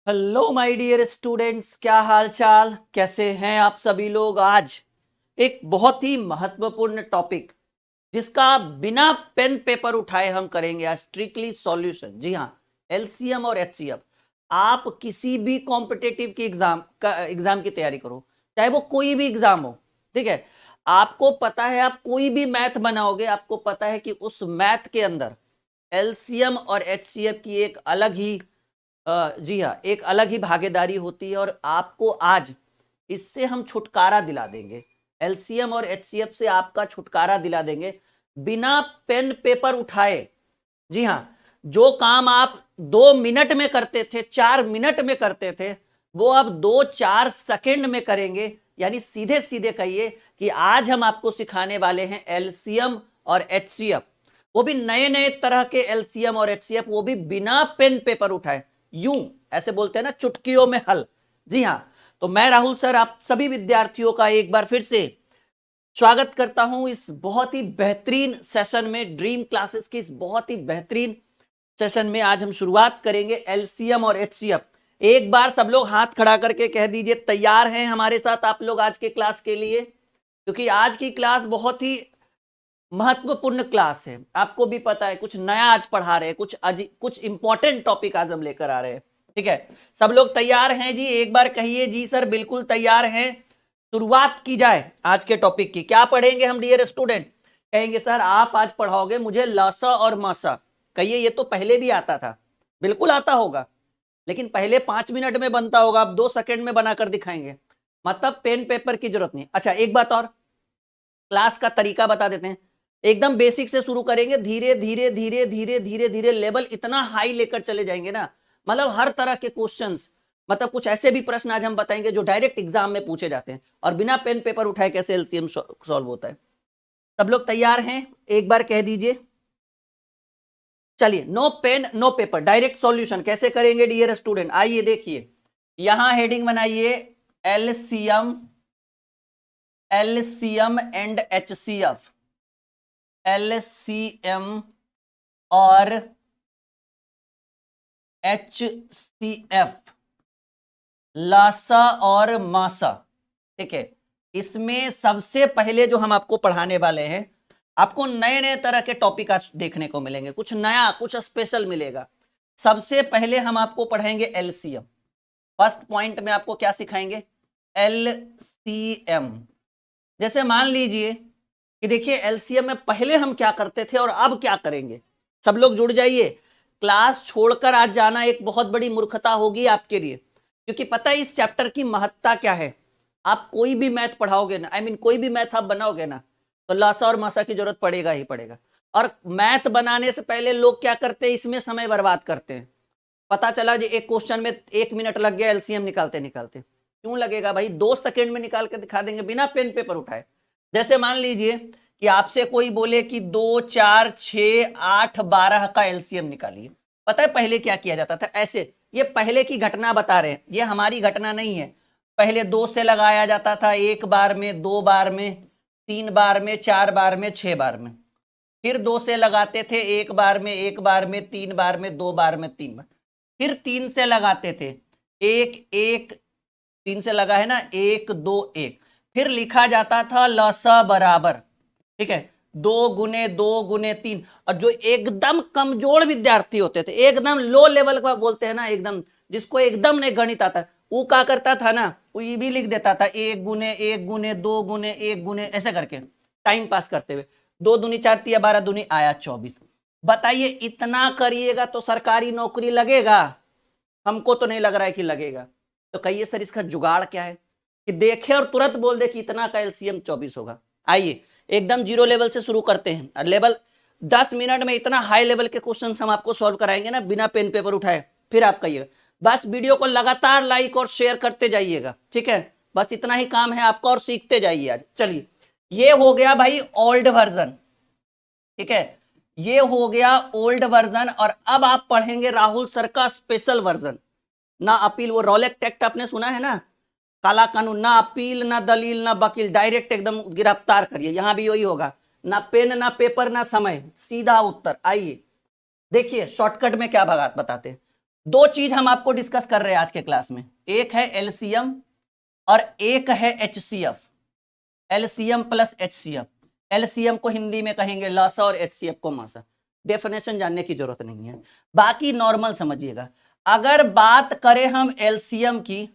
Hello my dear students, क्या हाल चाल, कैसे हैं आप सभी लोग। आज एक बहुत ही महत्वपूर्ण टॉपिक जिसका बिना पेन पेपर उठाए हम करेंगे आज स्ट्रिक्टली सॉल्यूशन। जी हाँ, एलसीएम और एचसीएफ। आप किसी भी कॉम्पिटेटिव की एग्जाम की तैयारी करो, चाहे वो कोई भी एग्जाम हो, ठीक है। आपको पता है, आप कोई भी मैथ बनाओगे, आपको पता है कि उस मैथ के अंदर एलसीएम और एचसीएफ की एक अलग ही जी हाँ, एक अलग ही भागीदारी होती है। और आपको आज इससे हम छुटकारा दिला देंगे। एलसीएम और एचसीएफ से आपका छुटकारा दिला देंगे बिना पेन पेपर उठाए। जी हाँ, जो काम आप 2 मिनट में करते थे, 4 मिनट में करते थे, वो अब 2-4 सेकंड में करेंगे। यानी सीधे सीधे कहिए कि आज हम आपको सिखाने वाले हैं एलसीएम और एचसीएफ, वो भी नए नए तरह के एलसीएम और एचसीएफ, वो भी बिना पेन पेपर उठाए। यूं ऐसे बोलते हैं ना, चुटकियों में हल। जी हाँ, तो मैं राहुल सर आप सभी विद्यार्थियों का एक बार फिर से स्वागत करता हूं इस बहुत ही बेहतरीन सेशन में, ड्रीम क्लासेस की इस बहुत ही बेहतरीन सेशन में। आज हम शुरुआत करेंगे एलसीएम और एचसीएफ। एक बार सब लोग हाथ खड़ा करके कह दीजिए तैयार हैं हमारे साथ आप लोग आज के क्लास के लिए, क्योंकि आज की क्लास बहुत ही महत्वपूर्ण क्लास है। आपको भी पता है कुछ नया आज पढ़ा रहे हैं, कुछ इंपॉर्टेंट टॉपिक आज हम लेकर आ रहे हैं, ठीक है। सब लोग तैयार हैं जी? एक बार कहिए जी सर बिल्कुल तैयार हैं। शुरुआत की जाए आज के टॉपिक की। क्या पढ़ेंगे हम डियर स्टूडेंट? कहेंगे सर आप आज पढ़ाओगे मुझे लासा और मासा। कहिए ये तो पहले भी आता था। बिल्कुल आता होगा, लेकिन पहले 5 मिनट में बनता होगा, अब 2 सेकंड में बनाकर दिखाएंगे। मतलब पेन पेपर की जरूरत नहीं। अच्छा एक बात और, क्लास का तरीका बता देते हैं। एकदम बेसिक से शुरू करेंगे, धीरे धीरे धीरे धीरे धीरे धीरे लेवल इतना हाई लेकर चले जाएंगे ना, मतलब हर तरह के क्वेश्चंस, मतलब कुछ ऐसे भी प्रश्न आज हम बताएंगे जो डायरेक्ट एग्जाम में पूछे जाते हैं, और बिना पेन पेपर उठाए कैसे एलसीएम सॉल्व होता है। सब लोग तैयार हैं? एक बार कह दीजिए। चलिए, no pen no paper, direct solution कैसे करेंगे डियर स्टूडेंट? आइए देखिए, यहां हेडिंग बनाइए LCM, LCM and HCF, LCM और एचसीएफ, लासा और मासा, ठीक है। इसमें सबसे पहले जो हम आपको पढ़ाने वाले हैं, आपको नए नए तरह के टॉपिक आज देखने को मिलेंगे, कुछ नया कुछ स्पेशल मिलेगा। सबसे पहले हम आपको पढ़ाएंगे एलसीएम। फर्स्ट पॉइंट में आपको क्या सिखाएंगे? एलसीएम। जैसे मान लीजिए कि देखिए एलसीएम में पहले हम क्या करते थे और अब क्या करेंगे। सब लोग जुड़ जाइए। क्लास छोड़कर आज जाना एक बहुत बड़ी मूर्खता होगी आपके लिए, क्योंकि पता है इस चैप्टर की महत्ता क्या है। आप कोई भी मैथ पढ़ाओगे ना, कोई भी मैथ आप बनाओगे ना, तो लासा और मासा की जरूरत पड़ेगा ही पड़ेगा। और मैथ बनाने से पहले लोग क्या करते हैं, इसमें समय बर्बाद करते हैं। पता चला जी एक क्वेश्चन में 1 मिनट लग गया एलसीएम निकालते निकालते। क्यों लगेगा भाई, 2 सेकंड में निकाल के दिखा देंगे बिना पेन पेपर उठाए। जैसे मान लीजिए कि आपसे कोई बोले कि 2 4 6 8 12 का एलसीएम निकालिए। पता है पहले क्या किया जाता था? ऐसे, ये पहले की घटना बता रहे हैं, ये हमारी घटना नहीं है। पहले 2 से लगाया जाता था, 1 बार में, 2 बार में, 3 बार में, 4 बार में, 6 बार में। फिर 2 से लगाते थे, 1 बार में, 1 बार में, 3 बार में, 2 बार में, 3 बार। फिर 3 से लगाते थे, 1 1, 3 से लगा है ना, 1 2 1। फिर लिखा जाता था लसा बराबर, ठीक है, 2 गुने 2 गुने 3। और जो एकदम कमजोर विद्यार्थी होते थे, एकदम लो लेवल का बोलते हैं ना, एकदम जिसको एकदम नहीं गणित आता, वो क्या करता था ना, वो ये भी लिख देता था 1 गुने 1 गुने 2 गुने 1 गुने, ऐसे करके टाइम पास करते हुए। 2 दूनी 4 तिया 12 दूनी आया 24। बताइए इतना करिएगा तो सरकारी नौकरी लगेगा? हमको तो नहीं लग रहा है कि लगेगा। तो कहिए सर इसका जुगाड़ क्या है कि देखे और तुरंत बोल दे कि इतना का एलसीएम 24 होगा। आइए एकदम जीरो लेवल से शुरू करते हैं। लेवल 10 मिनट में इतना हाई लेवल के क्वेश्चन हम आपको सॉल्व कराएंगे ना बिना पेन पेपर उठाए। फिर आप कहिएगा, बस वीडियो को लगातार लाइक और शेयर करते जाइएगा, ठीक है। बस इतना ही काम है आपका और सीखते जाइए आज। चलिए, ये हो गया भाई ओल्ड वर्जन, ठीक है, ये हो गया ओल्ड वर्जन। और अब आप पढ़ेंगे राहुल सर का स्पेशल वर्जन। ना अपील, वो रॉलेक्ट एक्ट आपने सुना है ना, काला कानून, ना अपील ना दलील ना वकील, डायरेक्ट एकदम गिरफ्तार करिए। यहां भी वही होगा, ना पेन ना पेपर ना समय, सीधा उत्तर। आइए देखिए शॉर्टकट में क्या भगात बताते हैं। दो चीज हम आपको डिस्कस कर रहे हैं आज के क्लास में, एक है एलसीएम और एक है HCF. LCM plus HCF, LCM को हिंदी में कहेंगे लसा और एचसीएफ को मासा। डेफिनेशन जानने की जरूरत नहीं है, बाकी नॉर्मल समझिएगा। अगर बात करें हम एलसीएम की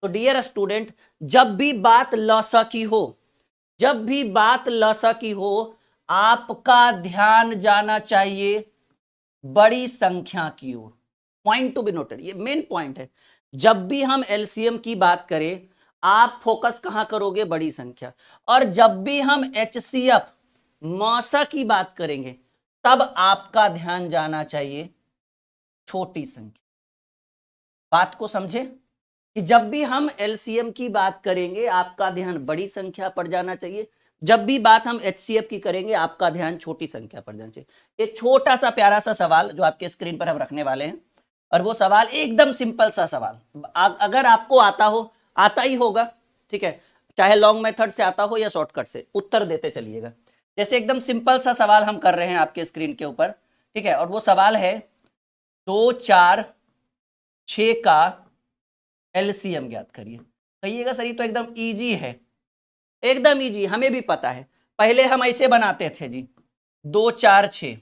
तो डियर स्टूडेंट, जब भी बात लसा की हो, जब भी बात लसा की हो, आपका ध्यान जाना चाहिए बड़ी संख्या की ओर। पॉइंट टू बी नोटेड, ये मेन पॉइंट है। जब भी हम एलसीएम की बात करें, आप फोकस कहां करोगे? बड़ी संख्या। और जब भी हम एचसीएफ मौसा की बात करेंगे, तब आपका ध्यान जाना चाहिए छोटी संख्या। बात को समझे कि जब भी हम एलसीएम की बात करेंगे, आपका ध्यान बड़ी संख्या पर जाना चाहिए। जब भी बात हम एचसीएफ की करेंगे, आपका ध्यान छोटी संख्या पर जाना चाहिए। एक छोटा सा प्यारा सा सवाल जो आपके स्क्रीन पर हम रखने वाले हैं, और वो सवाल एकदम सिंपल सा सवाल, अगर आपको आता हो, आता ही होगा, ठीक है, चाहे लॉन्ग मेथड से आता हो या शॉर्टकट से, उत्तर देते चलिएगा। जैसे एकदम सिंपल सा सवाल हम कर रहे हैं आपके स्क्रीन के ऊपर, ठीक है, और वो सवाल है 2, 4, 6 का एलसीएम ज्ञात करिए। कहिएगा सर ये तो एकदम इजी है। एकदम इजी, हमें भी पता है। पहले हम ऐसे बनाते थे जी, 2, 4, 6,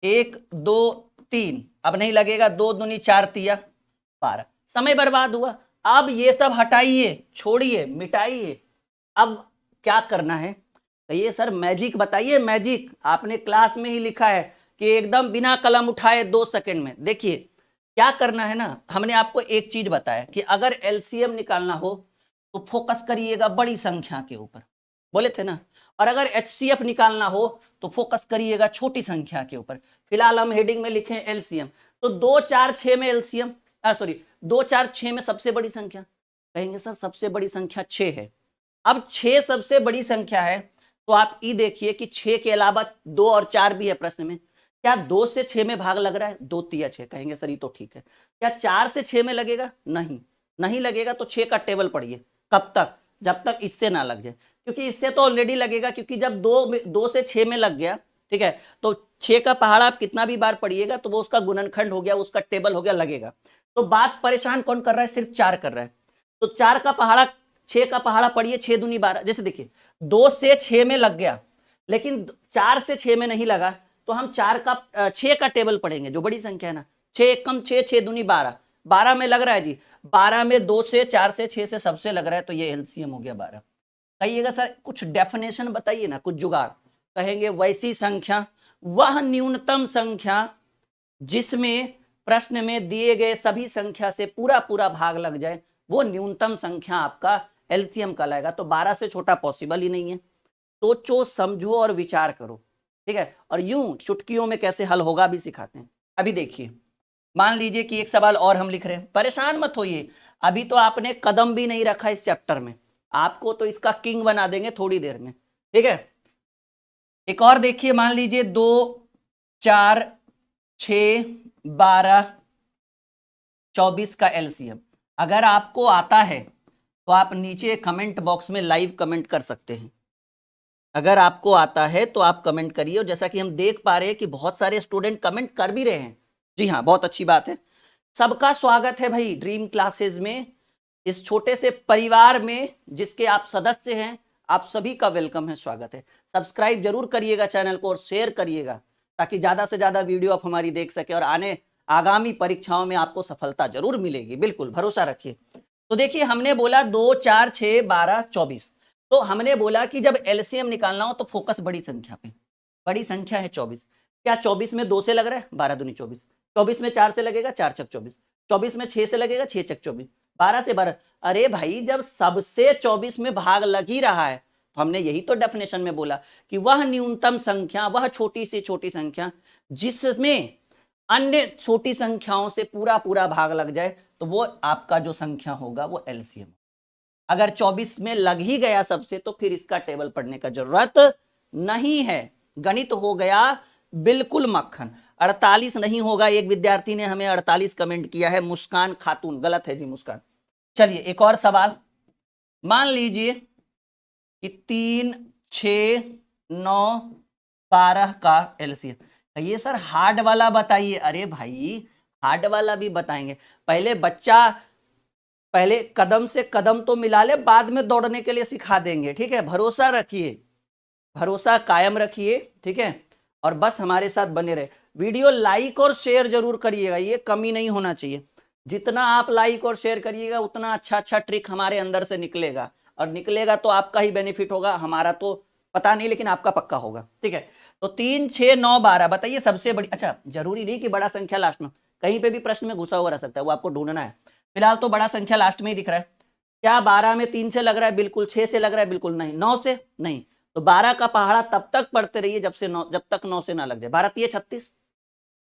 1, 2, 3, अब नहीं लगेगा, 2 दूनी 4 तिया 12, समय बर्बाद हुआ। अब ये सब हटाइए, छोड़िए, मिटाइए। अब क्या करना है? कहिए सर मैजिक बताइए। मैजिक आपने क्लास में ही लिखा है कि एकदम बिना कलम उठाए 2 सेकंड में। देखिए क्या करना है ना, हमने आपको एक चीज बताया कि अगर एलसीएम निकालना हो तो फोकस करिएगा बड़ी संख्या के ऊपर, बोले थे ना। और अगर एचसीएफ निकालना हो तो फोकस करिएगा छोटी संख्या के ऊपर। फिलहाल हम हेडिंग में लिखे एलसीएम, तो 2, 4, 6 में एलसीएम, सॉरी 2, 4, 6 में सबसे बड़ी संख्या। कहेंगे सर सबसे बड़ी संख्या 6 है। अब 6 सबसे बड़ी संख्या है, तो आप ये देखिए कि 6 के अलावा 2 और 4 भी है प्रश्न में। क्या 2 से 6 में भाग लग रहा है? 2 तिया 6। कहेंगे सर ये तो ठीक है। क्या 4 से 6 में लगेगा? नहीं, नहीं लगेगा। तो 6 का टेबल पढ़िए। कब तक? जब तक इससे ना लग जाए, क्योंकि इससे तो ऑलरेडी लगेगा, क्योंकि जब 2 से 6 में लग गया, ठीक है, तो 6 का पहाड़ा आप कितना भी बार पढ़िएगा तो वो उसका गुणनखंड हो गया, उसका टेबल हो गया, लगेगा। तो बात परेशान कौन कर रहा है? सिर्फ 4 कर रहा है। तो 4 का पहाड़ा, 6 का पहाड़ा पढ़िए, 6 दूनी 12। जैसे देखिए 2 से 6 में लग गया, लेकिन 4 से 6 में नहीं लगा, तो हम 6 का टेबल पढ़ेंगे, जो बड़ी संख्या है ना। 6 कम 6, 6 दूनी 12, 12 में लग रहा है जी, 12 में 2 से 4 से 6 से सबसे लग रहा है, तो ये एलसीएम हो गया 12। कहिएगा सर कुछ डेफिनेशन बताइए ना, कुछ जुगाड़। कहेंगे वैसी संख्या, वह न्यूनतम संख्या जिसमें प्रश्न में दिए गए सभी संख्या से पूरा पूरा भाग लग जाए, वो न्यूनतम संख्या आपका एलसीएम कहलाएगा। तो 12 से छोटा पॉसिबल ही नहीं है। सोचो, समझो और विचार करो, ठीक है। और यूं चुटकियों में कैसे हल होगा भी सिखाते हैं। अभी देखिए, मान लीजिए कि एक सवाल और हम लिख रहे हैं, परेशान मत होइए, अभी तो आपने कदम भी नहीं रखा इस चैप्टर में, आपको तो इसका किंग बना देंगे थोड़ी देर में, ठीक है। एक और देखिए, मान लीजिए 2, 4, 6, 12, 24 का एलसीएम। अगर आपको आता है तो आप नीचे कमेंट बॉक्स में लाइव कमेंट कर सकते हैं। अगर आपको आता है तो आप कमेंट करिए। और जैसा कि हम देख पा रहे हैं कि बहुत सारे स्टूडेंट कमेंट कर भी रहे हैं, जी हाँ, बहुत अच्छी बात है। सबका स्वागत है भाई ड्रीम क्लासेस में, इस छोटे से परिवार में जिसके आप सदस्य हैं। आप सभी का वेलकम है, स्वागत है। सब्सक्राइब जरूर करिएगा चैनल को और शेयर करिएगा, ताकि ज्यादा से ज्यादा वीडियो आप हमारी देख सके और आगामी परीक्षाओं में आपको सफलता जरूर मिलेगी, बिल्कुल भरोसा रखिए। तो देखिए, हमने बोला 2, 4, 6, 12, 24। तो हमने बोला कि जब एलसीएम निकालना हो तो फोकस बड़ी संख्या पे। बड़ी संख्या है 24। क्या 24 में 2 से लग रहा है? 12 दूनी 24। 24 में 4 से लगेगा, 4 छक 24। 24 में 6 से लगेगा, 6 छक 24। 12 से 12। अरे भाई, जब सबसे 24 में भाग लग ही रहा है, तो हमने यही तो डेफिनेशन में बोला कि वह न्यूनतम संख्या, वह छोटी से छोटी संख्या जिसमें अन्य छोटी संख्याओं से पूरा पूरा भाग लग जाए, तो वो आपका जो संख्या होगा वो एलसीएम। अगर 24 में लग ही गया सबसे, तो फिर इसका टेबल पढ़ने का जरूरत नहीं है। गणित हो गया बिल्कुल मक्खन। 48 नहीं होगा। एक विद्यार्थी ने हमें 48 कमेंट किया है, मुस्कान खातून। गलत है जी मुस्कान। चलिए एक और सवाल, मान लीजिए कि 3, 6, 9, 12 का एलसीएम। ये सर हार्ड वाला बताइए। अरे भाई, हार्ड वाला भी बताएंगे। पहले बच्चा पहले कदम से कदम तो मिला ले, बाद में दौड़ने के लिए सिखा देंगे, ठीक है। भरोसा रखिए, भरोसा कायम रखिए, ठीक है। और बस हमारे साथ बने रहे। वीडियो लाइक और शेयर जरूर करिएगा, ये कमी नहीं होना चाहिए। जितना आप लाइक और शेयर करिएगा उतना अच्छा अच्छा ट्रिक हमारे अंदर से निकलेगा, और निकलेगा तो आपका ही बेनिफिट होगा, हमारा तो पता नहीं लेकिन आपका पक्का होगा, ठीक है। तो 3, 6, 9, 12 बताइए सबसे बड़ी। अच्छा, जरूरी नहीं कि बड़ा संख्या लास्ट में, कहीं पे भी प्रश्न में घुसा हुआ रह सकता है, वो आपको ढूंढना है। फिलहाल तो बड़ा संख्या लास्ट में ही दिख रहा है। क्या 12 में 3 से लग रहा है? बिल्कुल। 6 से लग रहा है? बिल्कुल नहीं। 9 से नहीं। तो 12 का पहाड़ा तब तक पढ़ते रहिए जब तक 9 से ना लग जाए। 12 तिया 36,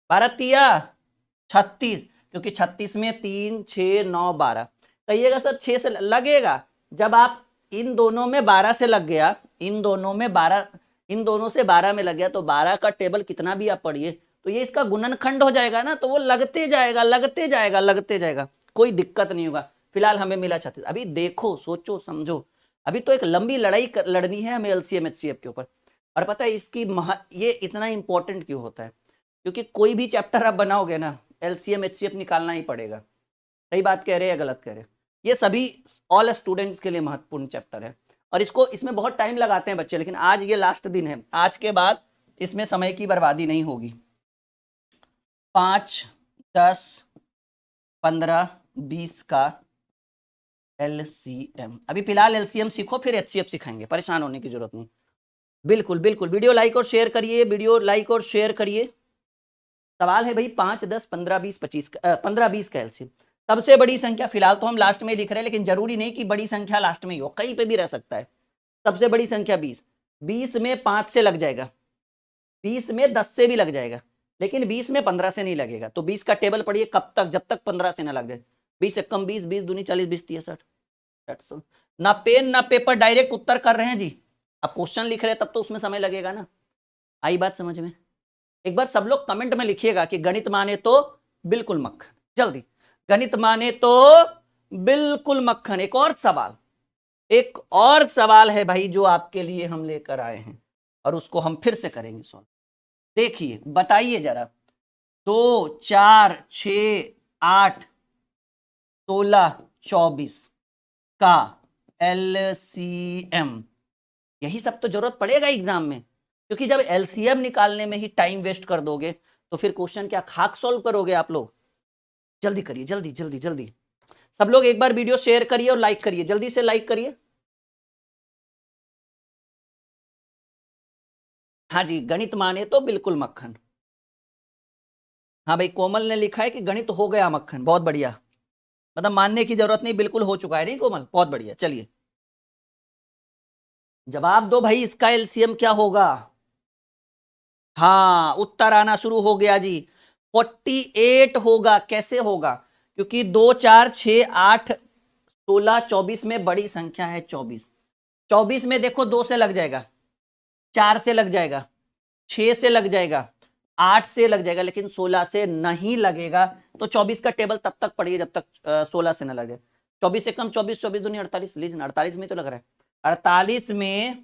12 तिया 36, क्योंकि 36 में 3, 6, 9, 12। कहिएगा सर 6 से लगेगा, जब आप इन दोनों में 12 से लग गया, इन दोनों से 12 में लग गया, तो 12 का टेबल कितना भी आप पढ़िए तो ये इसका गुणनखंड हो जाएगा ना, तो वो लगते जाएगा लगते जाएगा लगते जाएगा, कोई दिक्कत नहीं होगा। फिलहाल हमें मिला 36। अभी देखो, सोचो, समझो, अभी तो एक लंबी लड़ाई लड़नी है हमें एलसीएम एचसीएफ के ऊपर। और पता है इसकी ये इतना इंपॉर्टेंट क्यों होता है? क्योंकि कोई भी चैप्टर आप बनाओगे ना, एलसीएम एचसीएफ निकालना ही पड़ेगा। सही बात कह रहे हैं या गलत कह रहे हैं? ये सभी ऑल स्टूडेंट्स के लिए महत्वपूर्ण चैप्टर है, और इसमें बहुत टाइम लगाते हैं बच्चे, लेकिन आज ये लास्ट दिन है, आज के बाद इसमें समय की बर्बादी नहीं होगी। 5, 10, 15, 20 का एलसीएम। अभी फिलहाल एलसीएम सीखो, फिर एचसीएफ सिखाएंगे, परेशान होने की जरूरत नहीं। बिल्कुल बिल्कुल, वीडियो लाइक और शेयर करिए, वीडियो लाइक और शेयर करिए। सवाल है भाई 5, 10, 15, 20, 25, 15, 20 का एलसीएम। सबसे बड़ी संख्या, फिलहाल तो हम लास्ट में लिख रहे हैं, लेकिन जरूरी नहीं कि बड़ी संख्या लास्ट में ही हो, कहीं पे भी रह सकता है। सबसे बड़ी संख्या 20, 20 में 5 से लग जाएगा, 20 में 10 से भी लग जाएगा, लेकिन 20 में 15 से नहीं लगेगा। तो 20 का टेबल पढ़िए कब तक, जब तक 15 से ना लग जाए। 20 एक कम 20, 20 दूनी 40, 20 तिया 60। ना पेन ना पेपर, डायरेक्ट उत्तर कर रहे हैं जी। अब क्वेश्चन लिख रहे हैं तब तो उसमें समय लगेगा ना। आई बात समझ में? एक बार सब लोग कमेंट में लिखिएगा कि गणित माने तो बिल्कुल मक्खन, जल्दी, गणित माने तो बिल्कुल मक्खन। एक और सवाल है भाई जो आपके लिए हम लेकर आए हैं, और उसको हम फिर से करेंगे सॉल्व। देखिए, बताइए जरा, 2, 4, 6, 8, 16, 24 का एलसीएम। यही सब तो जरूरत पड़ेगा एग्जाम में, क्योंकि जब एलसीएम निकालने में ही टाइम वेस्ट कर दोगे तो फिर क्वेश्चन क्या खाक सॉल्व करोगे आप लोग? जल्दी करिए, जल्दी जल्दी जल्दी। सब लोग एक बार वीडियो शेयर करिए और लाइक करिए, जल्दी से लाइक करिए। हाँ जी, गणित माने तो बिल्कुल मक्खन। हाँ भाई, कोमल ने लिखा है कि गणित हो गया मक्खन, बहुत बढ़िया। मतलब मानने की जरूरत नहीं, बिल्कुल हो चुका है। नहीं कोमल, बहुत बढ़िया। चलिए जवाब दो भाई, इसका एलसीएम क्या होगा? हाँ, उत्तर आना शुरू हो गया जी। 48 होगा। कैसे होगा? क्योंकि 2, 4, 6, 8, 16, 24 में बड़ी संख्या है 24। 24 में देखो 2 से लग जाएगा, 4 से लग जाएगा, 6 से लग जाएगा, 8 से लग जाएगा, लेकिन 16 से नहीं लगेगा। तो 24 का टेबल तब तक पढ़िए जब तक 16 से ना लगे। 24 से कम 24, 24 दूनी 48, लीजिए 48 में तो लग रहा है। 48 में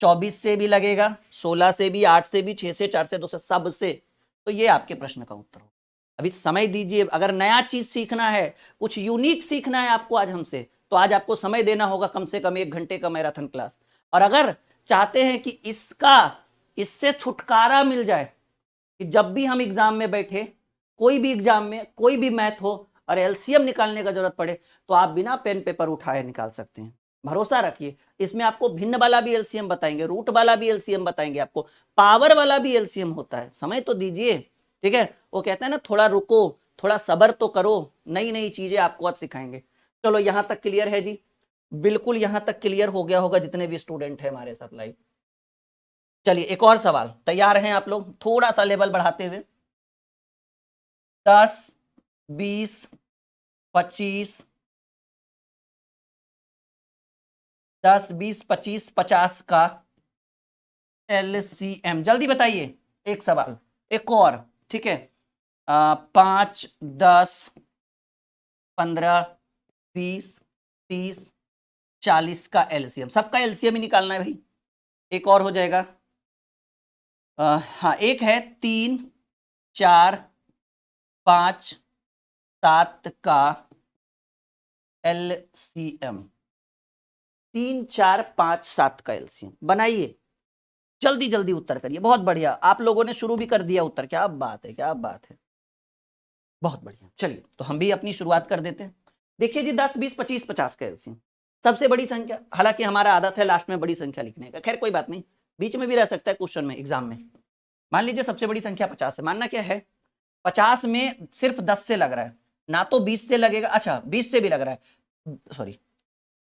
24 से भी लगेगा, 16 से भी, 8 से भी, 6 से, 4 से, 2 से, सब से। तो ये आपके प्रश्न का उत्तर हो। अभी समय दीजिए, अगर नया चीज सीखना है, कुछ यूनिक सीखना है आपको आज हमसे, तो आज आपको समय देना होगा, कम से कम 1 घंटे का मैराथन क्लास। और अगर चाहते हैं कि इससे छुटकारा मिल जाए, कि जब भी हम एग्जाम में बैठे, कोई भी एग्जाम में कोई भी मैथ हो और एलसीएम निकालने का जरूरत पड़े, तो आप बिना पेन पेपर उठाए निकाल सकते हैं। भरोसा रखिए, इसमें आपको भिन्न वाला भी एलसीएम बताएंगे, रूट वाला भी एलसीएम बताएंगे, आपको पावर वाला भी एलसीएम होता है। समय तो दीजिए, ठीक है। वो कहते हैं ना, थोड़ा रुको, थोड़ा सब्र तो करो, नई नई चीजें आपको आज सिखाएंगे। चलो, यहां तक क्लियर है जी? बिल्कुल यहां तक क्लियर हो गया होगा जितने भी स्टूडेंट है हमारे साथ लाइव। चलिए एक और सवाल, तैयार हैं आप लोग? थोड़ा सा लेवल बढ़ाते हुए। 10, 20, 25, 10, 20, 25, 50 का एलसीएम जल्दी बताइए। एक सवाल, एक और, ठीक है। 5, 10, 15, 20, 30, 40 का एलसीएम। सबका एलसीएम ही निकालना है भाई। एक और हो जाएगा। हाँ, एक है 3, 4, 5 7 का LCM, 3 4 5 7 का LCM बनाइए, जल्दी जल्दी उत्तर करिए। बहुत बढ़िया, आप लोगों ने शुरू भी कर दिया उत्तर, क्या बात है, क्या बात है, बहुत बढ़िया। चलिए तो हम भी अपनी शुरुआत कर देते हैं। देखिए जी 10 20 25 50 का LCM, सबसे बड़ी संख्या, हालांकि हमारा आदत है लास्ट में बड़ी संख्या लिखने का, खैर कोई बात नहीं, बीच में भी रह सकता है क्वेश्चन में, एग्जाम में। मान लीजिए सबसे बड़ी संख्या 50 है, मानना क्या है 50 में सिर्फ 10 से लग रहा है, ना तो 20 से लगेगा, अच्छा 20 से भी लग रहा है, सॉरी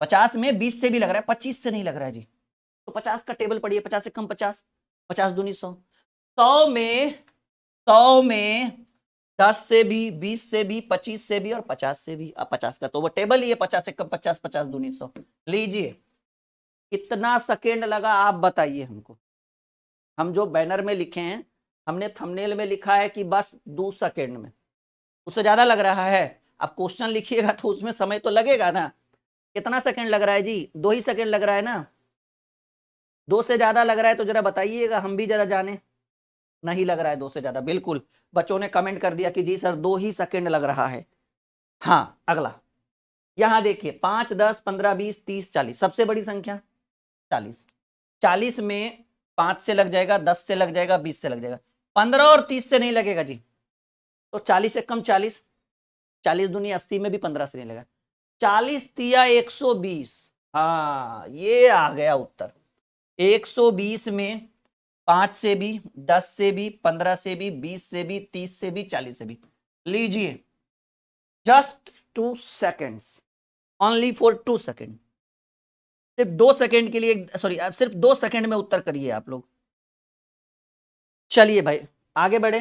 50 में 20 से भी लग रहा है, 25 से नहीं लग रहा है जी। तो 50 का टेबल पढ़िए, 50 से कम 50, 50 दूनी 100, 100 में 10 से भी, 20 से भी, 25 से भी और 50 से भी। अब 50 का तो वो टेबल ही है, 50 से कम 50, 50 दूनी 100। लीजिए कितना सेकेंड लगा आप बताइए हमको। हम जो बैनर में लिखे हैं, हमने थंबनेल में लिखा है कि बस 2 सेकेंड में, उससे ज्यादा लग रहा है। अब क्वेश्चन लिखिएगा तो उसमें समय तो लगेगा ना। कितना सेकंड लग रहा है जी? 2 ही सेकंड लग रहा है ना। 2 से ज्यादा लग रहा है तो जरा बताइएगा, हम भी जरा जाने। नहीं लग रहा है 2 से ज्यादा, बिल्कुल बच्चों ने कमेंट कर दिया कि जी सर 2 ही सेकंड लग रहा है। हाँ अगला, यहां देखिए 5 10 15 20 30 40, सबसे बड़ी संख्या 40। 40 में 5 से लग जाएगा, 10 से लग जाएगा, 20 से लग जाएगा, 15 और 30 से नहीं लगेगा जी। तो 40 से कम 40, 40 दूनी 80 में भी 15 से नहीं लगेगा। 40 तिया 120, हाँ ये आ गया उत्तर। 120 में 5 से भी, 10 से भी, 15 से भी, 20 से भी, 30 से भी, 40 से भी। लीजिए just 2 seconds, only for 2 second, सिर्फ 2 सेकेंड के लिए, सॉरी सिर्फ 2 सेकेंड में उत्तर करिए आप लोग। चलिए भाई आगे बढ़े।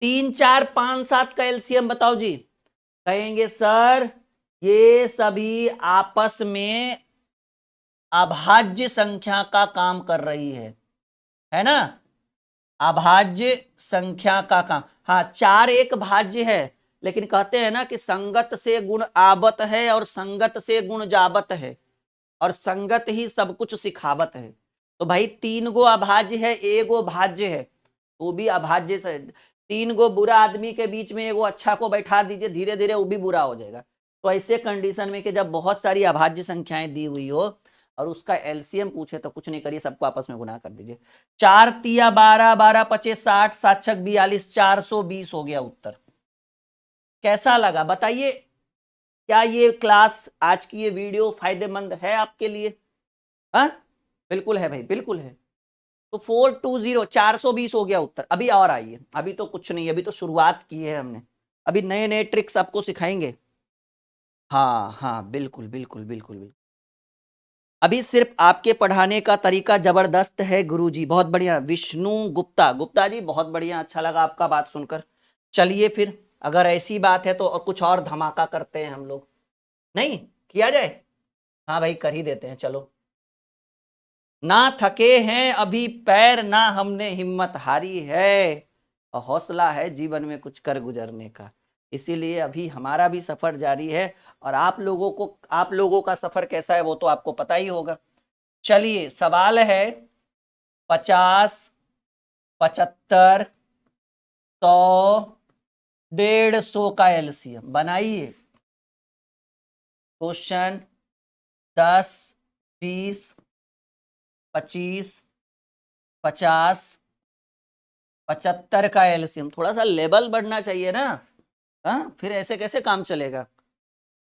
3 4 5 7 का एलसीएम बताओ जी। कहेंगे सर ये सभी आपस में अभाज्य संख्या का काम कर रही है ना, अभाज्य संख्या का काम। हाँ 4 एक भाज्य है, लेकिन कहते हैं ना कि संगत से गुण आवत है और संगत से गुण जावत है, और संगत ही सब कुछ सिखावत है। तो भाई 3 गो अभाज्य है, एगो भाज्य है, वो भी अभाज्य से। 3 गो बुरा आदमी के बीच में एगो अच्छा को बैठा दीजिए, धीरे धीरे वो भी बुरा हो जाएगा। तो ऐसे कंडीशन में कि जब बहुत सारी अभाज्य संख्याएं दी हुई हो और उसका एलसीएम पूछे तो कुछ नहीं करिए, सबको आपस में गुना कर दीजिए। 4 तिया 12, 12 पचे 60, 7 छक 42, 420 हो गया उत्तर। कैसा लगा बताइए? क्या ये क्लास, आज की ये वीडियो फायदेमंद है आपके लिए? हाँ बिल्कुल है भाई, बिल्कुल है। तो 420, 420 हो गया उत्तर। अभी और आइए, अभी तो कुछ नहीं, अभी तो शुरुआत की है हमने, अभी नए नए ट्रिक्स आपको सिखाएंगे। हाँ हाँ बिल्कुल बिल्कुल बिल्कुल बिल्कुल। अभी सिर्फ आपके पढ़ाने का तरीका जबरदस्त है गुरुजी, बहुत बढ़िया। विष्णु गुप्ता, गुप्ता जी बहुत बढ़िया, अच्छा लगा आपका बात सुनकर। चलिए फिर अगर ऐसी बात है तो और कुछ और धमाका करते हैं हम लोग, नहीं किया जाए? हाँ भाई कर ही देते हैं, चलो। ना थके हैं अभी पैर, ना हमने हिम्मत हारी है, और हौसला है जीवन में कुछ कर गुजरने का, इसीलिए अभी हमारा भी सफर जारी है। और आप लोगों का सफर कैसा है वो तो आपको पता ही होगा। चलिए सवाल है 50 75 100 150 का एलसीएम बनाइए। क्वेश्चन 10 20 25 50 75 का एलसीएम, थोड़ा सा लेवल बढ़ना चाहिए ना। हाँ फिर ऐसे कैसे काम चलेगा?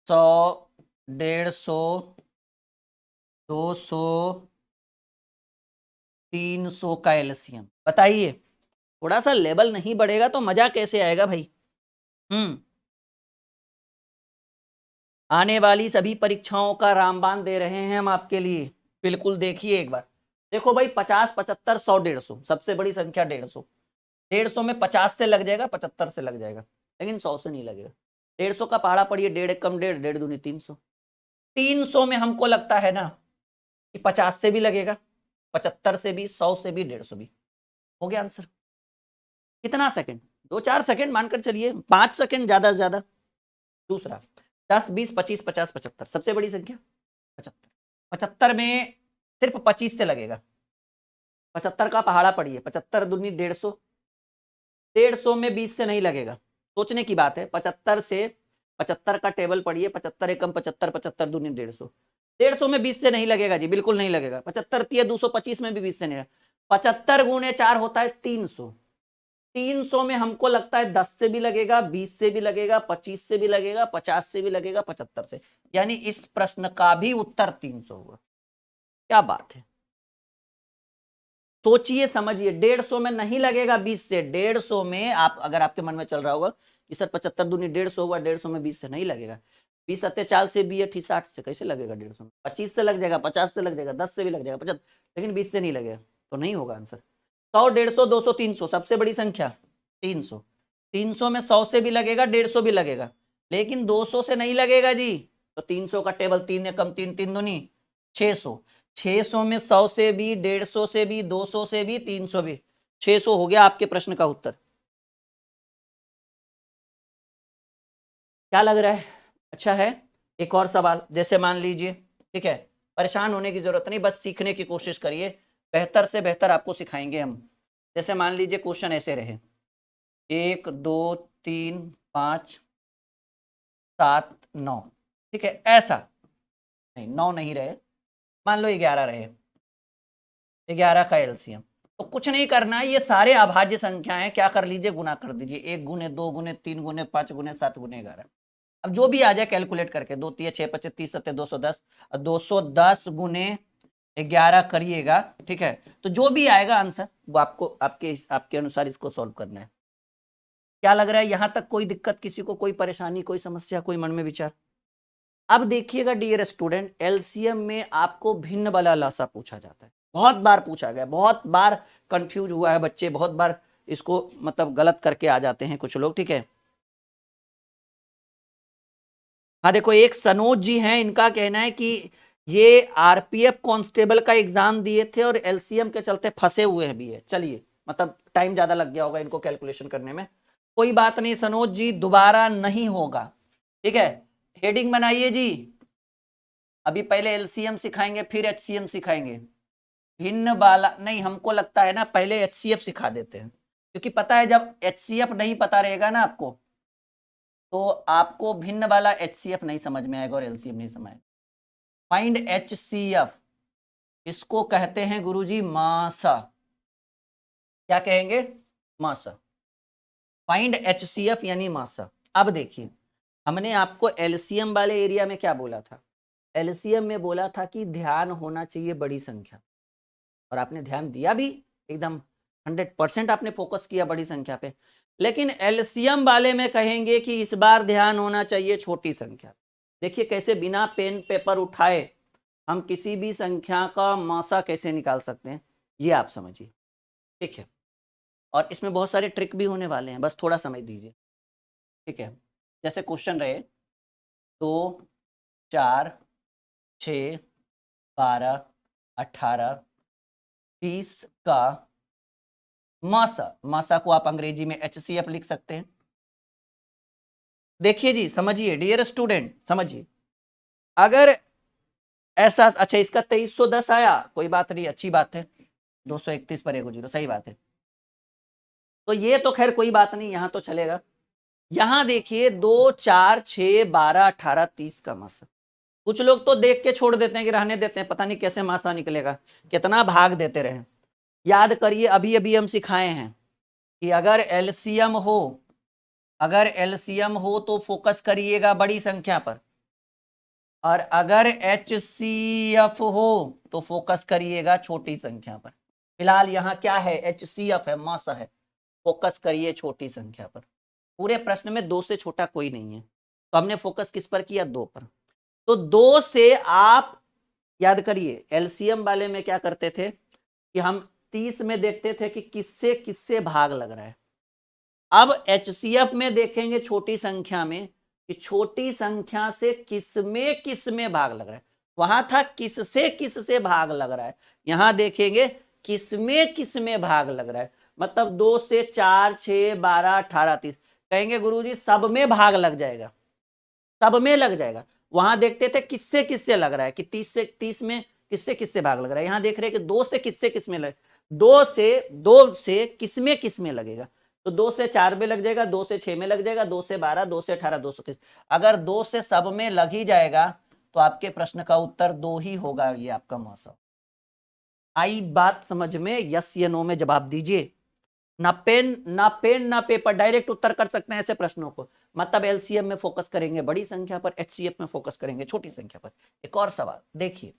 100 150 200 300 का एलसीएम बताइए। थोड़ा सा लेवल नहीं बढ़ेगा तो मजा कैसे आएगा भाई? आने वाली सभी परीक्षाओं का रामबाण दे रहे हैं हम आपके लिए, बिल्कुल देखिए एक बार। देखो भाई 50 75 100 150, सबसे बड़ी संख्या 150। 150 में 50 से लग जाएगा, 75 से लग जाएगा, लेकिन 100 से नहीं लगेगा। 150 का पहाड़ा पड़िए, 1.5 कम 1.5, 1.5 दूनी 300। 300 में हमको लगता है ना कि 50 से भी लगेगा, 75 से भी, 100 से भी, 150 भी। हो गया आंसर। कितना सेकंड? 2-4 सेकंड मानकर चलिए, 5 सेकंड ज्यादा से ज्यादा। दूसरा 10 20 25 50 75, सबसे बड़ी संख्या 75। 75 में सिर्फ 25 से लगेगा, 75 का पहाड़ा पड़िए, 75 दूनी 150, 150 में 20 से नहीं लगेगा, सोचने की बात है। 75 से 75 का टेबल पढ़िए, 75 एकम 75, 75 दूनी 150, 150 में 20 से नहीं लगेगा जी, बिल्कुल नहीं लगेगा। 75 तिया 225 में भी 20 से नहीं लगेगा। 75 गुणे 4 होता है 300। 300 में हमको लगता है 10 से भी लगेगा, 20 से भी लगेगा, 25 से भी लगेगा, 50 से भी लगेगा, 75 से। यानी इस प्रश्न का भी उत्तर 300 होगा। क्या बात है, सोचिए समझिए। 150 में नहीं लगेगा 20 से। 150 में आप, अगर आपके मन में चल रहा होगा कि सर 75 दूनी 150 हुआ, 150 में 20 से नहीं लगेगा। 20 सत्ते 4 से 20 60 से कैसे लगेगा 150 में? 25 से लग जाएगा, 50 से लग जाएगा, 10 से भी लग जाएगा, 50, लेकिन 20 से नहीं लगेगा, तो नहीं होगा आंसर। 100, 150, 200, 300 सबसे बड़ी संख्या 300। 300 में 100 से भी लगेगा, 150 भी लगेगा, लेकिन 200 से नहीं लगेगा जी। तो 300 का टेबल 3 एकम 3, 3 दूनी 600। 600 में 100 से भी, 150 से भी, 200 से भी, 300 भी, 600 हो गया आपके प्रश्न का उत्तर। क्या लग रहा है? अच्छा है। एक और सवाल, जैसे मान लीजिए, ठीक है, परेशान होने की जरूरत नहीं, बस सीखने की कोशिश करिए, बेहतर से बेहतर आपको सिखाएंगे हम। जैसे मान लीजिए क्वेश्चन ऐसे रहे, 1 2 3 5 7 9, ठीक है, ऐसा नहीं, 9 नहीं रहे, मान लो 11 रहे, 11 का एलसीएम। तो कुछ नहीं करना, ये सारे अभाज्य संख्याएं क्या कर लीजिए, गुना कर दीजिए, 1 गुने 2 गुने 3 गुने 5 गुने 7 गुने 11। अब जो भी आ जाए कैलकुलेट करके, 2 3 6 25 30 7 210, 210 गुने 11 करिएगा, ठीक है, तो जो भी आएगा आंसर वो आपको आपके अनुसार इसको सॉल्व करना है। क्या लग रहा है, यहां तक कोई दिक्कत, किसी को कोई परेशानी, कोई समस्या, कोई मन में विचार? अब देखिएगा डियर स्टूडेंट, एलसीएम में आपको भिन्न वाला लासा पूछा जाता है, बहुत बार पूछा गया, बहुत बार कंफ्यूज हुआ है बच्चे, बहुत बार इसको मतलब गलत करके आ जाते हैं कुछ लोग, ठीक है। हाँ देखो, एक सनोज जी हैं, इनका कहना है कि ये आरपीएफ कांस्टेबल का एग्जाम दिए थे और एलसीएम के चलते फंसे हुए हैं भी है। चलिए, मतलब टाइम ज्यादा लग गया होगा इनको कैलकुलेशन करने में, कोई बात नहीं सनोज जी, दोबारा नहीं होगा, ठीक है। हेडिंग बनाइए जी, अभी पहले एलसीएम सिखाएंगे फिर एचसीएम सिखाएंगे। भिन्न वाला नहीं, हमको लगता है ना पहले एचसीएफ सिखा देते हैं, क्योंकि पता है जब एचसीएफ नहीं पता रहेगा ना आपको, तो आपको भिन्न वाला एचसीएफ नहीं समझ में आएगा और एलसीएम नहीं समझ आएगा। फाइंड एचसीएफ, इसको कहते हैं गुरुजी मासा। क्या कहेंगे? मासा। फाइंड एचसीएफ यानी मासा। अब देखिए, हमने आपको एलसीएम वाले एरिया में क्या बोला था? एलसीएम में बोला था कि ध्यान होना चाहिए बड़ी संख्या, और आपने ध्यान दिया भी, एकदम 100% आपने फोकस किया बड़ी संख्या पे। लेकिन एलसीएम वाले में कहेंगे कि इस बार ध्यान होना चाहिए छोटी संख्या। देखिए कैसे बिना पेन पेपर उठाए हम किसी भी संख्या का मासा कैसे निकाल सकते हैं, ये आप समझिए, ठीक है। और इसमें बहुत सारे ट्रिक भी होने वाले हैं, बस थोड़ा समझ दीजिए, ठीक है। जैसे क्वेश्चन रहे 2 4 6 12 18 30 का मासा, मासा को आप अंग्रेजी में एचसीएफ लिख सकते हैं। देखिए जी, समझिए डियर स्टूडेंट, समझिए, अगर ऐसा, अच्छा इसका 2310 आया, कोई बात नहीं, अच्छी बात है, 231 पर 1 0, सही बात है, तो ये तो खैर कोई बात नहीं, यहां तो चलेगा। यहां देखिए 2 4 6 12 18 30 का मासा, कुछ लोग तो देख के छोड़ देते हैं कि रहने देते हैं, पता नहीं कैसे मासा निकलेगा, कितना भाग देते रहे। याद करिए, अभी अभी हम सिखाए हैं कि अगर एलसीएम हो, अगर एलसीएम हो तो फोकस करिएगा बड़ी संख्या पर, और अगर एचसीएफ हो तो फोकस करिएगा छोटी संख्या पर। फिलहाल यहाँ क्या है, एचसीएफ है, मासा है, फोकस करिए छोटी संख्या पर। पूरे प्रश्न में 2 से छोटा कोई नहीं है, तो हमने फोकस किस पर किया, 2 पर। तो 2 से आप याद करिए, एलसीएम वाले में क्या करते थे कि हम 30 में देखते थे कि किससे किससे भाग लग रहा है। अब एचसीएफ में देखेंगे छोटी संख्या में कि छोटी संख्या से किसमें किसमें भाग लग रहा है। वहां था किससे किससे भाग लग रहा है, यहां देखेंगे किसमें किसमें भाग लग रहा है। मतलब 2 से 4 6 12 18 30, कहेंगे गुरुजी सब में भाग लग जाएगा, सब में लग जाएगा। वहां देखते थे किससे किससे लग रहा है कि 30 में किससे किससे भाग लग रहा है, यहां देख रहे हैं कि 2 से किससे किसमें लग, 2 से किसमें किसमें लगेगा। तो 2 से 4 में लग जाएगा, 2 से 6 में लग जाएगा, 2 से 12, 2 से 18, 2 से 30। अगर 2 से सब में लग ही जाएगा तो आपके प्रश्न का उत्तर 2 ही होगा, ये आपका मौसम। आई बात समझ में? यस या नो में जवाब दीजिए। ना पेन ना पेपर, डायरेक्ट उत्तर कर सकते हैं ऐसे प्रश्नों को। मतलब एलसीएम में फोकस करेंगे बड़ी संख्या पर, एचसीएफ में फोकस करेंगे छोटी संख्या पर। एक और सवाल देखिए,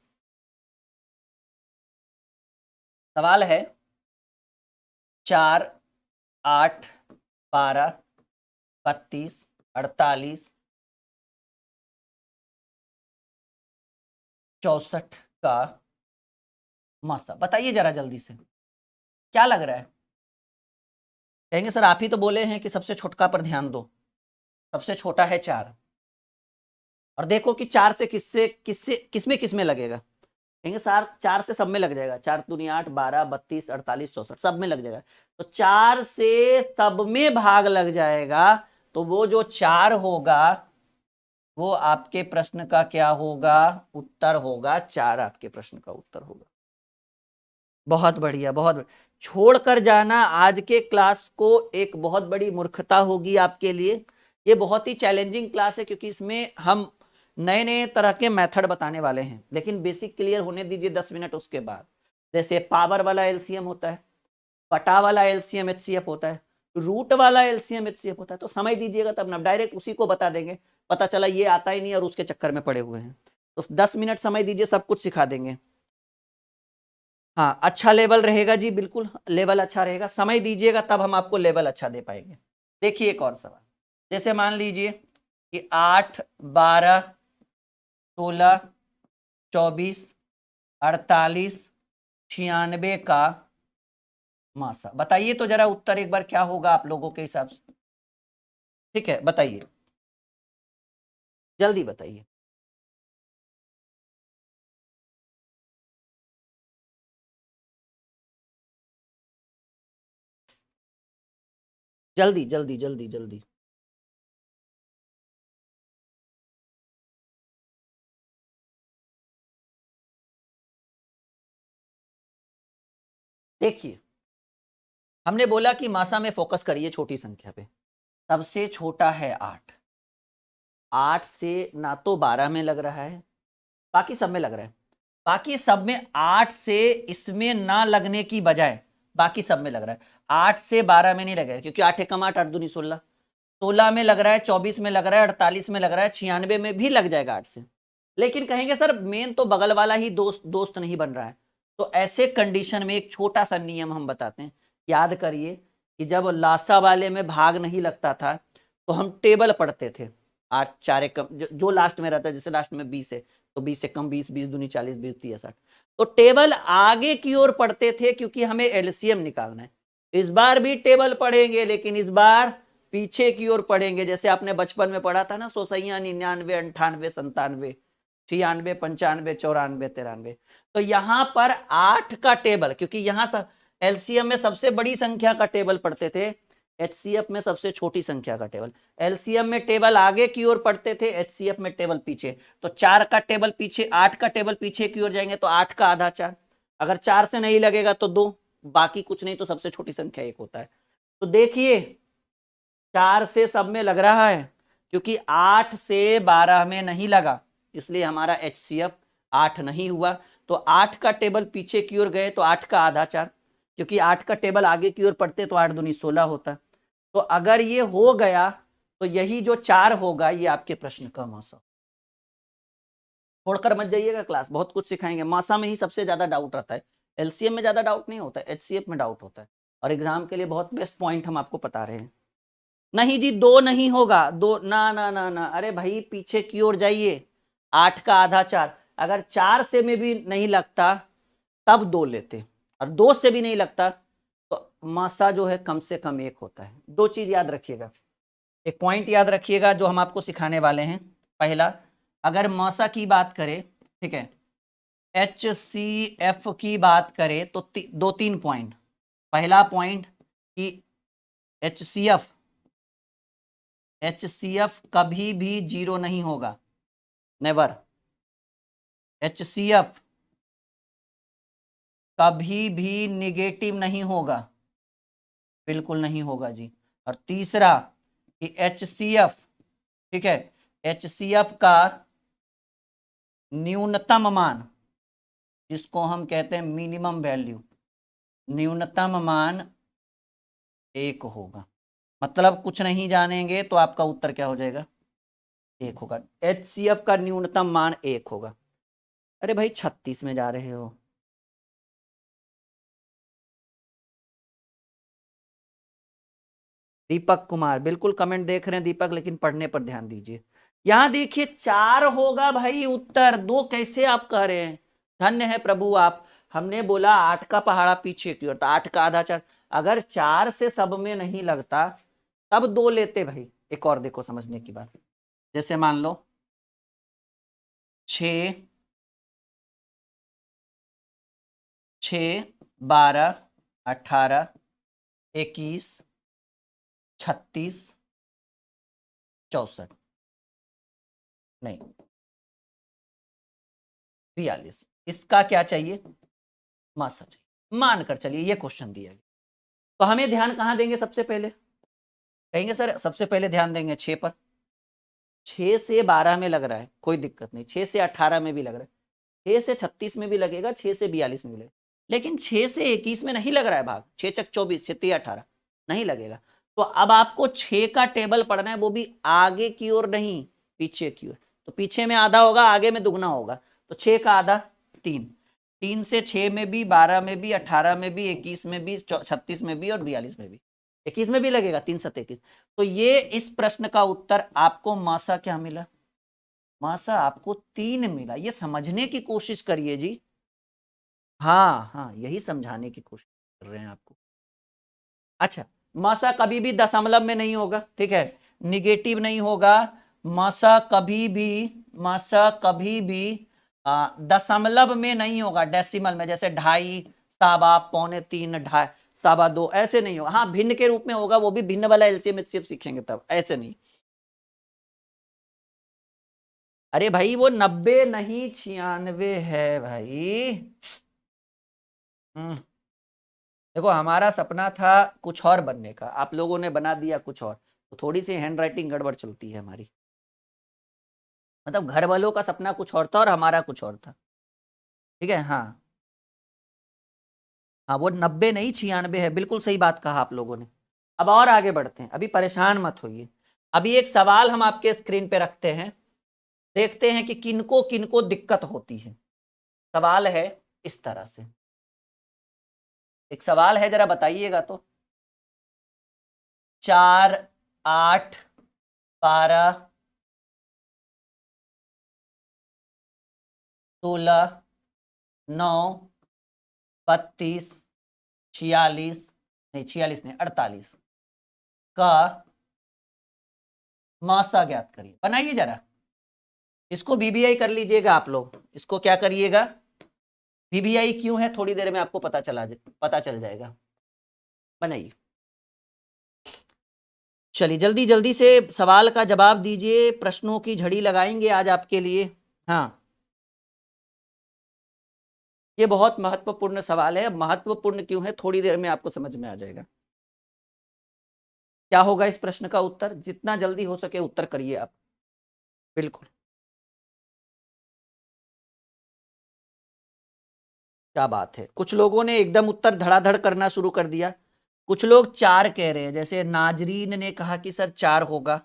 सवाल है 4, 8, 12, 32, 48, 64 का मासा बताइए जरा जल्दी से, क्या लग रहा है? कहेंगे सर आप ही तो बोले हैं कि सबसे छोटका पर ध्यान दो। सबसे छोटा है 4, और देखो कि 4 से किसमें लगेगा। कहेंगे सर 4 से सब में लग जाएगा, 4 दूनी 8, 12, 32, 48, 64 सब में लग जाएगा। तो 4 से सब में भाग लग जाएगा, तो वो जो 4 होगा वो आपके प्रश्न का क्या होगा? उत्तर होगा 4 आपके प्रश्न का उत्तर होगा। बहुत बढ़िया, बहुत बढ़िया। छोड़कर जाना आज के क्लास को एक बहुत बड़ी मूर्खता होगी आपके लिए। ये बहुत ही चैलेंजिंग क्लास है क्योंकि इसमें हम नए नए तरह के मेथड बताने वाले हैं, लेकिन बेसिक क्लियर होने दीजिए 10 मिनट। उसके बाद जैसे पावर वाला एलसीएम होता है, पटा वाला एलसीएम एचसीएफ होता है, रूट वाला एलसीएम एचसीएफ होता है, तो समझ दीजिएगा तब ना, डायरेक्ट उसी को बता देंगे। पता चला ये आता ही नहीं और उसके चक्कर में पड़े हुए हैं। तो 10 मिनट समझ दीजिए, सब कुछ सिखा देंगे। हाँ अच्छा लेवल रहेगा जी, बिल्कुल लेवल अच्छा रहेगा, समय दीजिएगा तब हम आपको लेवल अच्छा दे पाएंगे। देखिए एक और सवाल, जैसे मान लीजिए कि 8, 12, 16, 24, 48, 96 का मासा बताइए तो जरा उत्तर एक बार क्या होगा आप लोगों के हिसाब से? ठीक है बताइए, जल्दी बताइए। जल्दी जल्दी जल्दी जल्दी। देखिए हमने बोला कि मासा में फोकस करिए छोटी संख्या पे। सबसे छोटा है 8, 8 से ना तो 12 में लग रहा है, बाकी सब में लग रहा है। बाकी सब में 8 से इसमें ना लगने की बजाय बाकी सब में लग रहा है। 8 से 12 में नहीं लगेगा क्योंकि 8 एकम 8, 8 दूनी 16, 16 में लग रहा है, 24 में लग रहा है, 48 में लग रहा है, 96 में भी लग जाएगा 8 से। लेकिन कहेंगे सर मेन तो बगल वाला ही दोस्त नहीं बन रहा है। तो ऐसे कंडीशन में एक छोटा सा नियम हम बताते हैं, याद करिए कि जब लासा वाले में भाग नहीं लगता था तो हम टेबल पढ़ते थे। 8, 4 एकम जो लास्ट में रहता है, जैसे लास्ट में 20 है तो 20 से कम 20, 20 दूनी 40, 20 30 60। तो टेबल आगे की ओर पढ़ते थे क्योंकि हमें एलसीएम निकालना है। इस बार भी टेबल पढ़ेंगे लेकिन इस बार पीछे की ओर पढ़ेंगे। जैसे आपने बचपन में पढ़ा था ना, 100, 99, 98, 97, 96, 95, 94, 93। तो यहां पर 8 का टेबल, क्योंकि यहां सब एलसीएम में सबसे बड़ी संख्या का टेबल पढ़ते थे, एचसीएफ में सबसे छोटी संख्या का टेबल। एलसीएम में टेबल आगे की ओर पढ़ते थे, एचसीएफ में टेबल पीछे। तो 4 का टेबल पीछे, 8 का टेबल पीछे की ओर जाएंगे तो 8 का आधा 4। अगर 4 से नहीं लगेगा तो 2, बाकी कुछ नहीं, तो सबसे छोटी संख्या 1 होता है। तो देखिए 4 से सब में लग रहा है क्योंकि 8 से 12 में नहीं लगा, इसलिए हमारा एचसीएफ 8 नहीं हुआ। तो 8 का टेबल पीछे की ओर गए तो 8 का आधा 4, क्योंकि 8 का टेबल आगे की ओर पढ़ते तो 8 दूनी 16 होता। तो अगर ये हो गया तो यही जो 4 होगा ये आपके प्रश्न का मौसा। छोड़कर मत जाइएगा क्लास, बहुत कुछ सिखाएंगे। मासा में ही सबसे ज्यादा डाउट रहता है, एलसीएम में ज्यादा डाउट नहीं होता है, एचसीएफ में डाउट होता है। और एग्जाम के लिए बहुत बेस्ट पॉइंट हम आपको बता रहे हैं। नहीं जी 2 नहीं होगा, 2 ना ना ना ना, अरे भाई पीछे की ओर जाइए। 8 का आधा 4, अगर 4 से में भी नहीं लगता तब 2 लेते, और 2 से भी नहीं लगता तो मासा जो है कम से कम 1 होता है। 2 चीज याद रखिएगा, एक पॉइंट याद रखिएगा जो हम आपको सिखाने वाले हैं। पहला, अगर मासा की बात करें, ठीक है, एचसीएफ की बात करें तो 2-3 पॉइंट। पहला पॉइंट कि एचसीएफ कभी भी 0 नहीं होगा, नेवर। एचसीएफ कभी भी निगेटिव नहीं होगा, बिल्कुल नहीं होगा जी। और तीसरा कि HCF, ठीक है, HCF का न्यूनतम मान, जिसको हम कहते हैं मिनिमम वैल्यू, न्यूनतम मान 1 होगा। मतलब कुछ नहीं जानेंगे तो आपका उत्तर क्या हो जाएगा, 1 होगा। HCF का न्यूनतम मान 1 होगा। अरे भाई 36 में जा रहे हो। दीपक कुमार, बिल्कुल कमेंट देख रहे हैं दीपक, लेकिन पढ़ने पर ध्यान दीजिए। यहां देखिए 4 होगा भाई उत्तर, 2 कैसे आप कह रहे हैं। धन्य है प्रभु आप। हमने बोला 8 का पहाड़ा पीछे की ओर, तो 8 का आधा 4। अगर 4 से सब में नहीं लगता तब 2 लेते भाई। एक और देखो समझने की बात, जैसे मान लो 6, 12, 18, 21, 36, 64, नहीं 42, इसका क्या चाहिए, मासा चाहिए। मानकर चलिए ये क्वेश्चन दिया गया, तो हमें ध्यान कहां देंगे सबसे पहले, कहेंगे सर सबसे पहले ध्यान देंगे 6 पर। 6 से 12 में लग रहा है, कोई दिक्कत नहीं। 6 से 18 में भी लग रहा है, 6 से 36 में भी लगेगा, 6 से 42 में भी लगेगा, लेकिन 6 से 21 में नहीं लग रहा है भाग। 6 चक 24, 6 3 18, नहीं लगेगा। तो अब आपको 6 का टेबल पढ़ना है, वो भी आगे की ओर नहीं, पीछे की ओर। तो पीछे में आधा होगा, आगे में दुगना होगा। तो 6 का आधा 3, 3 से 6 में भी, 12 में भी, 18 में भी, 21 में भी, 36 में भी और 42 में भी। 21 में भी लगेगा, 3 7 21। तो ये इस प्रश्न का उत्तर आपको मासा क्या मिला, मासा आपको 3 मिला। ये समझने की कोशिश करिए जी। हाँ हाँ, यही समझाने की कोशिश कर रहे हैं आपको। अच्छा, मासा कभी भी दशमलव में नहीं होगा, ठीक है, निगेटिव नहीं होगा। मासा कभी भी, मासा कभी भी दशमलव में नहीं होगा, डेसिमल में, जैसे 2.5, 2.25, 2.25, 2.5, 2.25 ऐसे नहीं होगा। हाँ, भिन्न के रूप में होगा, वो भी भिन्न वाला एलसीएम एचसीएफ सीखेंगे तब, ऐसे नहीं। अरे भाई वो 90 नहीं 96 है भाई। देखो हमारा सपना था कुछ और बनने का, आप लोगों ने बना दिया कुछ और, तो थोड़ी सी हैंड राइटिंग गड़बड़ चलती है हमारी। मतलब घर वालों का सपना कुछ और था और हमारा कुछ और था, ठीक है। हाँ हाँ, वो 90 नहीं 96 है, बिल्कुल सही बात कहा आप लोगों ने। अब और आगे बढ़ते हैं, अभी परेशान मत होइए। अभी एक सवाल हम आपके स्क्रीन पे रखते हैं, देखते हैं कि किनको किनको दिक्कत होती है। सवाल है इस तरह से, एक सवाल है, जरा बताइएगा तो। 4, 8, 12, 16, 9, 32, 46, नहीं 46 नहीं 48 का मासा ज्ञात करिए। बनाइए जरा, इसको बीबीआई कर लीजिएगा आप लोग। इसको क्या करिएगा, बीबीआई क्यों है थोड़ी देर में आपको पता चल जाएगा। बनाइए, चलिए जल्दी जल्दी से सवाल का जवाब दीजिए, प्रश्नों की झड़ी लगाएंगे आज आपके लिए। हाँ, ये बहुत महत्वपूर्ण सवाल है। महत्वपूर्ण क्यों है थोड़ी देर में आपको समझ में आ जाएगा। क्या होगा इस प्रश्न का उत्तर, जितना जल्दी हो सके उत्तर करिए आप। बिल्कुल, क्या बात है। कुछ लोगों ने एकदम उत्तर धड़ाधड़ करना शुरू कर दिया। कुछ लोग 4 कह रहे हैं, जैसे नाजरीन ने कहा कि सर 4 होगा।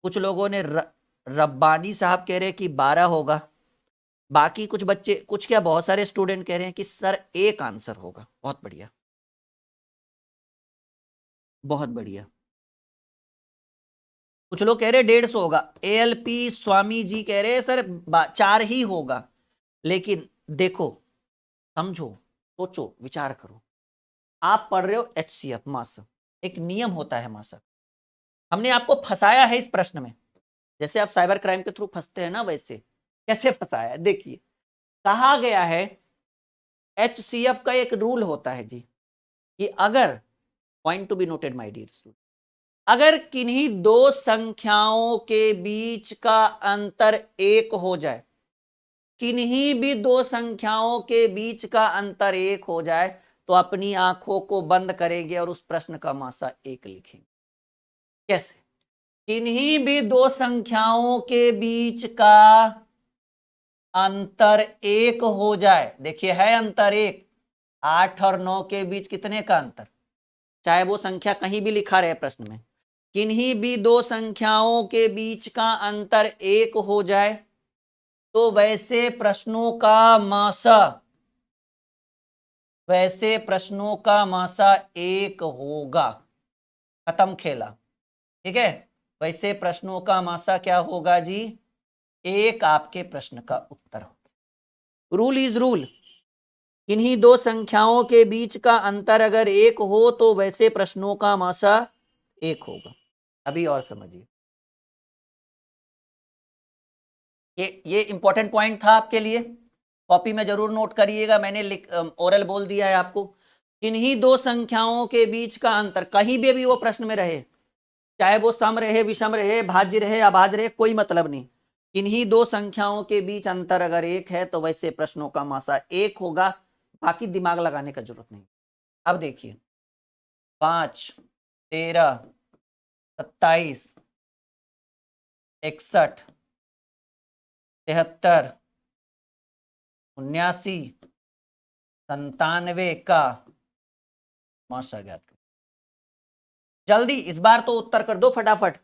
कुछ लोगों ने रब्बानी साहब कह रहे हैं कि 12 होगा। बाकी कुछ बच्चे, कुछ क्या बहुत सारे स्टूडेंट कह रहे हैं कि सर एक आंसर होगा। बहुत बढ़िया, बहुत बढ़िया। कुछ लोग कह रहे हैं 150 होगा। ALP स्वामी जी कह रहे हैं सर 4 ही होगा। लेकिन देखो, समझो, सोचो, विचार करो। आप पढ़ रहे हो HCF मास, एक नियम होता है मास। हमने आपको फंसाया है इस प्रश्न में, जैसे आप साइबर क्राइम के थ्रू फंसते हैं ना, वैसे कैसे फंसाया है देखिए। कहा गया है HCF का एक रूल होता है जी, कि अगर, point to be noted my dear student, अगर किन्हीं 2 संख्याओं के बीच का अंतर 1 हो जाए, किन्हीं भी 2 संख्याओं के बीच का अंतर 1 हो जाए, तो अपनी आंखों को बंद करेंगे और उस प्रश्न का मासा 1 लिखेंगे। कैसे? किन्हीं भी दो संख्याओं के बीच का अंतर 1 हो जाए, देखिए है अंतर 1, 8 और 9 के बीच कितने का अंतर, चाहे वो संख्या कहीं भी लिखा रहे प्रश्न में, किन्हीं भी दो संख्याओं के बीच का अंतर 1 हो जाए तो वैसे प्रश्नों का मासा 1 होगा। खत्म खेला। ठीक है, वैसे प्रश्नों का मासा क्या होगा जी? 1 आपके प्रश्न का उत्तर होगा। रूल इज रूल, किन्हीं दो संख्याओं के बीच का अंतर अगर 1 हो तो वैसे प्रश्नों का मासा 1 होगा। अभी और समझिए, ये इंपॉर्टेंट पॉइंट था आपके लिए, कॉपी में जरूर नोट करिएगा। मैंने ओरल बोल दिया है आपको, किन्हीं दो संख्याओं के बीच का अंतर, कहीं भी वो प्रश्न में रहे, चाहे वो सम रहे, विषम रहे, भाज्य रहे, अभाज्य रहे, कोई मतलब नहीं, किन्हीं दो संख्याओं के बीच अंतर अगर 1 है तो वैसे प्रश्नों का मासा 1 होगा। बाकी दिमाग लगाने का जरूरत नहीं। अब देखिए, 5, 13, 27, 61, 73, 79, 97 का मासा ज्ञात करो। जल्दी इस बार तो उत्तर कर दो फटाफट।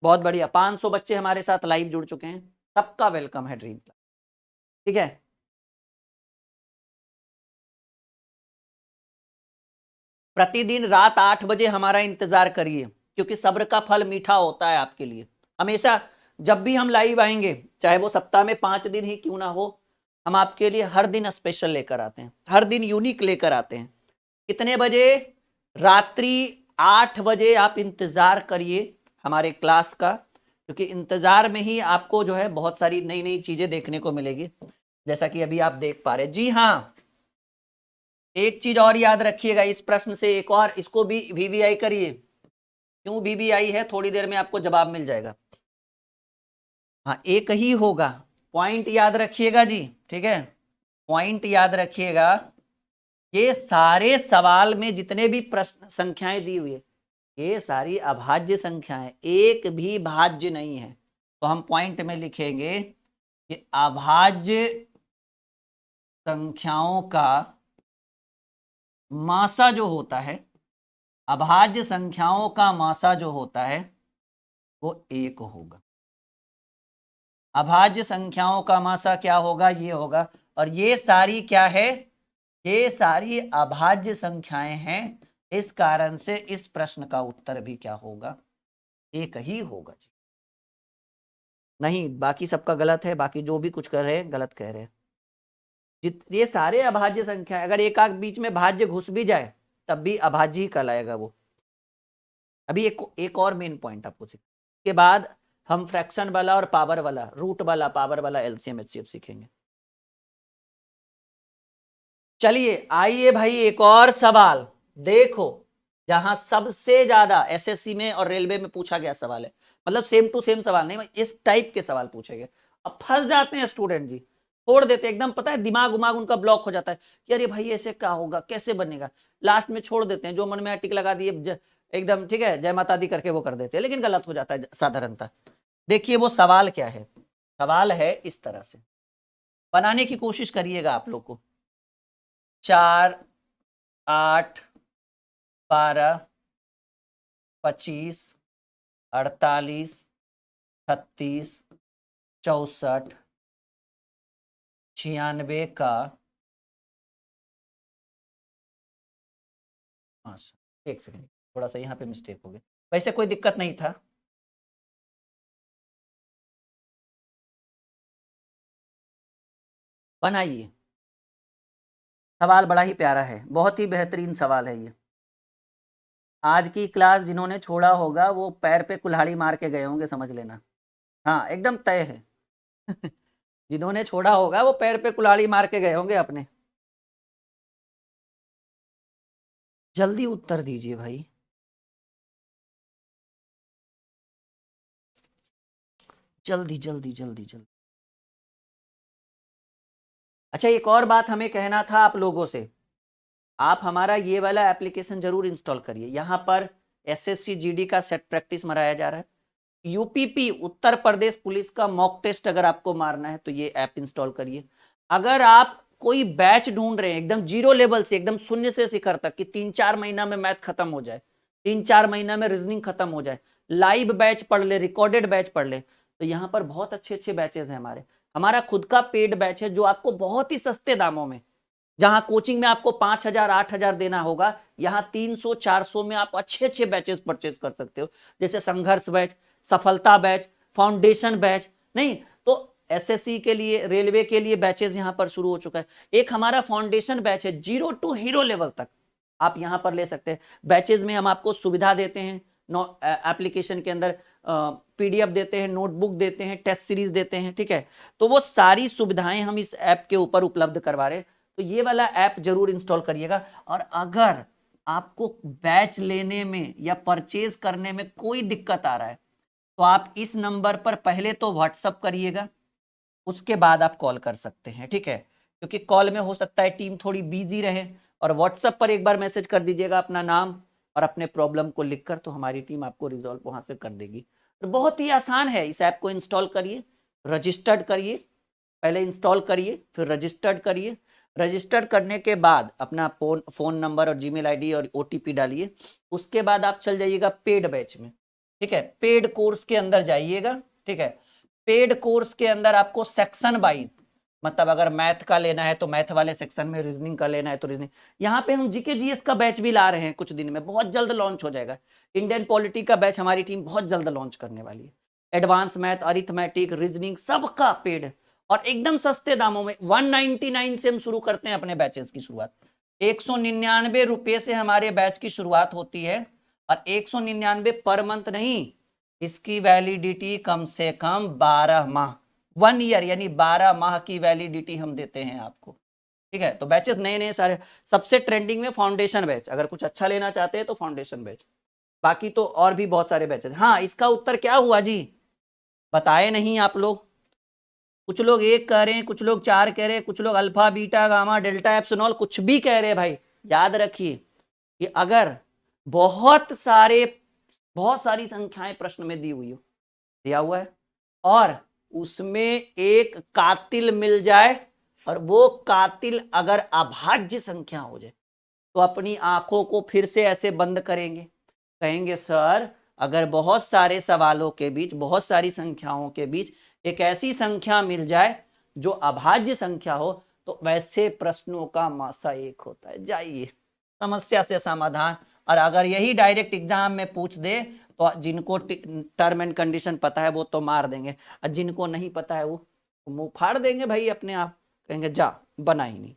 बहुत बढ़िया, 500 बच्चे हमारे साथ लाइव जुड़ चुके हैं, सबका वेलकम है ड्रीम क्लास। ठीक है, प्रतिदिन रात 8 बजे हमारा इंतजार करिए, क्योंकि सब्र का फल मीठा होता है आपके लिए। हमेशा जब भी हम लाइव आएंगे, चाहे वो सप्ताह में 5 दिन ही क्यों ना हो, हम आपके लिए हर दिन स्पेशल लेकर आते हैं, हर दिन यूनिक लेकर आते हैं। कितने बजे? रात्रि 8 बजे आप इंतजार करिए हमारे क्लास का, क्योंकि इंतजार में ही आपको जो है बहुत सारी नई नई चीजें देखने को मिलेगी, जैसा कि अभी आप देख पा रहे हैं। जी हाँ, एक चीज और याद रखिएगा, इस प्रश्न से एक और, इसको भी वीवीआई करिए। क्यों वीवीआई है, थोड़ी देर में आपको जवाब मिल जाएगा। हाँ, एक ही होगा, पॉइंट याद रखिएगा जी। ठीक है, पॉइंट याद रखिएगा, ये सारे सवाल में जितने भी प्रश्न संख्याएं दी हुई है, ये सारी अभाज्य संख्याएं, एक भी भाज्य नहीं है। तो हम पॉइंट में लिखेंगे कि अभाज्य संख्याओं का मासा जो होता है, अभाज्य संख्याओं का मासा जो होता है वो 1 होगा। अभाज्य संख्याओं का मासा क्या होगा? ये होगा। और ये सारी क्या है? ये सारी अभाज्य संख्याएं हैं, इस कारण से इस प्रश्न का उत्तर भी क्या होगा? 1 ही होगा जी। नहीं, बाकी सबका गलत है, बाकी जो भी कुछ कर रहे हैं गलत कह रहे हैं। ये सारे अभाज्य संख्या, अगर एक आग बीच में भाज्य घुस भी जाए तब भी अभाज्य ही कहलाएगा वो। अभी एक और मेन पॉइंट आपको सीख के बाद हम फ्रैक्शन वाला और पावर वाला, रूट वाला, पावर वाला एलसीएम एचसीएफ सीखेंगे। चलिए आइए भाई, एक और सवाल देखो, जहां सबसे ज्यादा एसएससी में और रेलवे में पूछा गया सवाल है, मतलब सेम टू सेम सवाल नहीं, इस टाइप के सवाल पूछे गए। अब फंस जाते हैं स्टूडेंट जी, छोड़ देते एकदम, पता है दिमाग उमाग उनका ब्लॉक हो जाता है कि अरे भाई ऐसे क्या होगा, कैसे बनेगा, लास्ट में छोड़ देते हैं, जो मन में टिक लगा दिए एकदम, ठीक है, जय माता दी करके वो कर देते हैं, लेकिन गलत हो जाता है साधारणतः। देखिए वो सवाल क्या है, सवाल है इस तरह से, बनाने की कोशिश करिएगा आप लोग को। 4, 8, 12, 25, 48, 36, 64, 96 का एक सेकंड, थोड़ा सा यहाँ पे मिस्टेक हो गया, वैसे कोई दिक्कत नहीं था। बनाइए, सवाल बड़ा ही प्यारा है, बहुत ही बेहतरीन सवाल है ये। आज की क्लास जिन्होंने छोड़ा होगा वो पैर पे कुल्हाड़ी मार के गए होंगे, समझ लेना। हाँ एकदम तय है जिन्होंने छोड़ा होगा वो पैर पे कुल्हाड़ी मार के गए होंगे अपने। जल्दी उत्तर दीजिए भाई, जल्दी जल्दी जल्दी जल्दी। अच्छा, एक और बात हमें कहना था आप लोगों से, आप हमारा ये वाला एप्लीकेशन जरूर इंस्टॉल करिए। यहाँ पर एसएससी जीडी का सेट प्रैक्टिस मराया जा रहा है। यूपीपी उत्तर प्रदेश पुलिस का मॉक टेस्ट अगर आपको मारना है तो ये ऐप इंस्टॉल करिए। अगर आप कोई बैच ढूंढ रहे हैं एकदम जीरो लेवल से, एकदम शून्य से शिखर तक कि 3-4 महीना में मैथ खत्म हो जाए, 3-4 महीना में रीजनिंग खत्म हो जाए, लाइव बैच पढ़ ले, रिकॉर्डेड बैच पढ़ ले, तो यहाँ पर बहुत अच्छे अच्छे बैचेस हैं हमारे। हमारा खुद का पेड बैच है जो आपको बहुत ही सस्ते दामों में, जहां कोचिंग में आपको 5,000 8,000 देना होगा, यहाँ 300-400 में आप अच्छे अच्छे बैचेस परचेज कर सकते हो, जैसे संघर्ष बैच, सफलता बैच, फाउंडेशन बैच। नहीं तो एसएससी के लिए, रेलवे के लिए बैचेस यहां पर शुरू हो चुका है। एक हमारा फाउंडेशन बैच है, 0 टू हीरो लेवल तक आप यहां पर ले सकते हैं। बैचेस में हम आपको सुविधा देते हैं, एप्लीकेशन के अंदर पीडीएफ देते हैं, नोटबुक देते हैं, टेस्ट सीरीज देते हैं, ठीक है। तो वो सारी सुविधाएं हम इस ऐप के ऊपर उपलब्ध करवा रहे हैं। तो ये वाला ऐप जरूर इंस्टॉल करिएगा। और अगर आपको बैच लेने में या परचेज करने में कोई दिक्कत आ रहा है तो आप इस नंबर पर पहले तो व्हाट्सअप करिएगा, उसके बाद आप कॉल कर सकते हैं, ठीक है। क्योंकि कॉल में हो सकता है टीम थोड़ी बिजी रहे, और व्हाट्सएप पर एक बार मैसेज कर दीजिएगा अपना नाम और अपने प्रॉब्लम को लिखकर, तो हमारी टीम आपको रिजॉल्व वहां से कर देगी। तो बहुत ही आसान है, इस ऐप को इंस्टॉल करिए, रजिस्टर्ड करिए, पहले इंस्टॉल करिए फिर रजिस्टर्ड करिए। रजिस्टर करने के बाद अपना फोन नंबर और जीमेल आईडी और ओटीपी डालिए। उसके बाद आप चल जाइएगा पेड बैच में, ठीक है। पेड कोर्स के अंदर जाइएगा, ठीक है। पेड कोर्स के अंदर आपको सेक्शन वाइज, मतलब अगर मैथ का लेना है तो मैथ वाले सेक्शन में, रीजनिंग का लेना है तो रीजनिंग। यहाँ पे हम जीके जीएस का बैच भी ला रहे हैं, कुछ दिन में बहुत जल्द लॉन्च हो जाएगा। इंडियन पॉलिटी का बैच हमारी टीम बहुत जल्द लॉन्च करने वाली है। एडवांस मैथ, अरिथमेटिक, रीजनिंग सबका पेड और एकदम सस्ते दामों में। 199 से हम शुरू करते हैं अपने बैचेस की शुरुआत। 199 रुपये से हमारे बैच की शुरुआत होती है, और 199 पर मंथ नहीं, इसकी वैलिडिटी कम से कम 12 माह, 1 ईयर, यानी 12 माह की वैलिडिटी हम देते हैं आपको, ठीक है। तो बैचेस नए नए सारे, सबसे ट्रेंडिंग में फाउंडेशन बैच, अगर कुछ अच्छा लेना चाहते हैं तो फाउंडेशन बैच, बाकी तो और भी बहुत सारे बैचेस। हाँ, इसका उत्तर क्या हुआ जी, बताए नहीं आप लोग। कुछ लोग 1 कह रहे हैं, कुछ लोग 4 कह रहे हैं, कुछ लोग alpha beta gamma delta epsilon कुछ भी कह रहे हैं। भाई याद रखिए कि अगर बहुत सारी संख्याएं प्रश्न में दी हुई हो, दिया हुआ है, और उसमें एक कातिल मिल जाए, और वो कातिल अगर अभाज्य संख्या हो जाए, तो अपनी आंखों को फिर से ऐसे बंद करेंगे, कहेंगे सर अगर बहुत सारे सवालों के बीच, बहुत सारी संख्याओं के बीच एक ऐसी संख्या मिल जाए जो अभाज्य संख्या हो, तो वैसे प्रश्नों का मासा एक होता है। जाइए, समस्या से समाधान। और अगर यही डायरेक्ट एग्जाम में पूछ दे तो जिनको टर्म एंड कंडीशन पता है वो तो मार देंगे, और जिनको नहीं पता है वो मुंह फाड़ देंगे भाई अपने आप, कहेंगे जा, बना ही नहीं।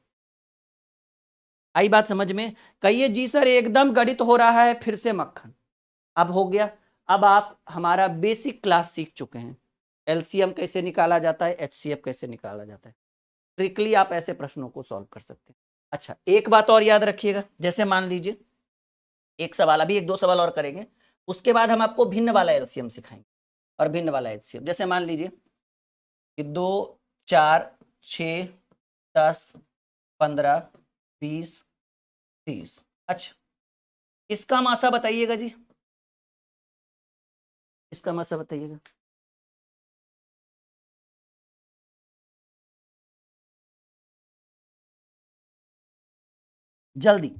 आई बात समझ में? कहिए जी सर एकदम गणित हो रहा है फिर से मक्खन। अब हो गया, अब आप हमारा बेसिक क्लास सीख चुके हैं। एलसीएम कैसे निकाला जाता है, एचसीएफ कैसे निकाला जाता है, ट्रिकली आप ऐसे प्रश्नों को सॉल्व कर सकते हैं। अच्छा, एक बात और याद रखिएगा, जैसे मान लीजिए एक सवाल, अभी 1-2 सवाल और करेंगे, उसके बाद हम आपको भिन्न वाला एलसीएम सिखाएंगे और भिन्न वाला एचसीएफ। जैसे मान लीजिए कि 2, 4, 6, 10, 15, 20, 30। अच्छा, इसका मासा बताइएगा जी, इसका मासा बताइएगा। जल्दी,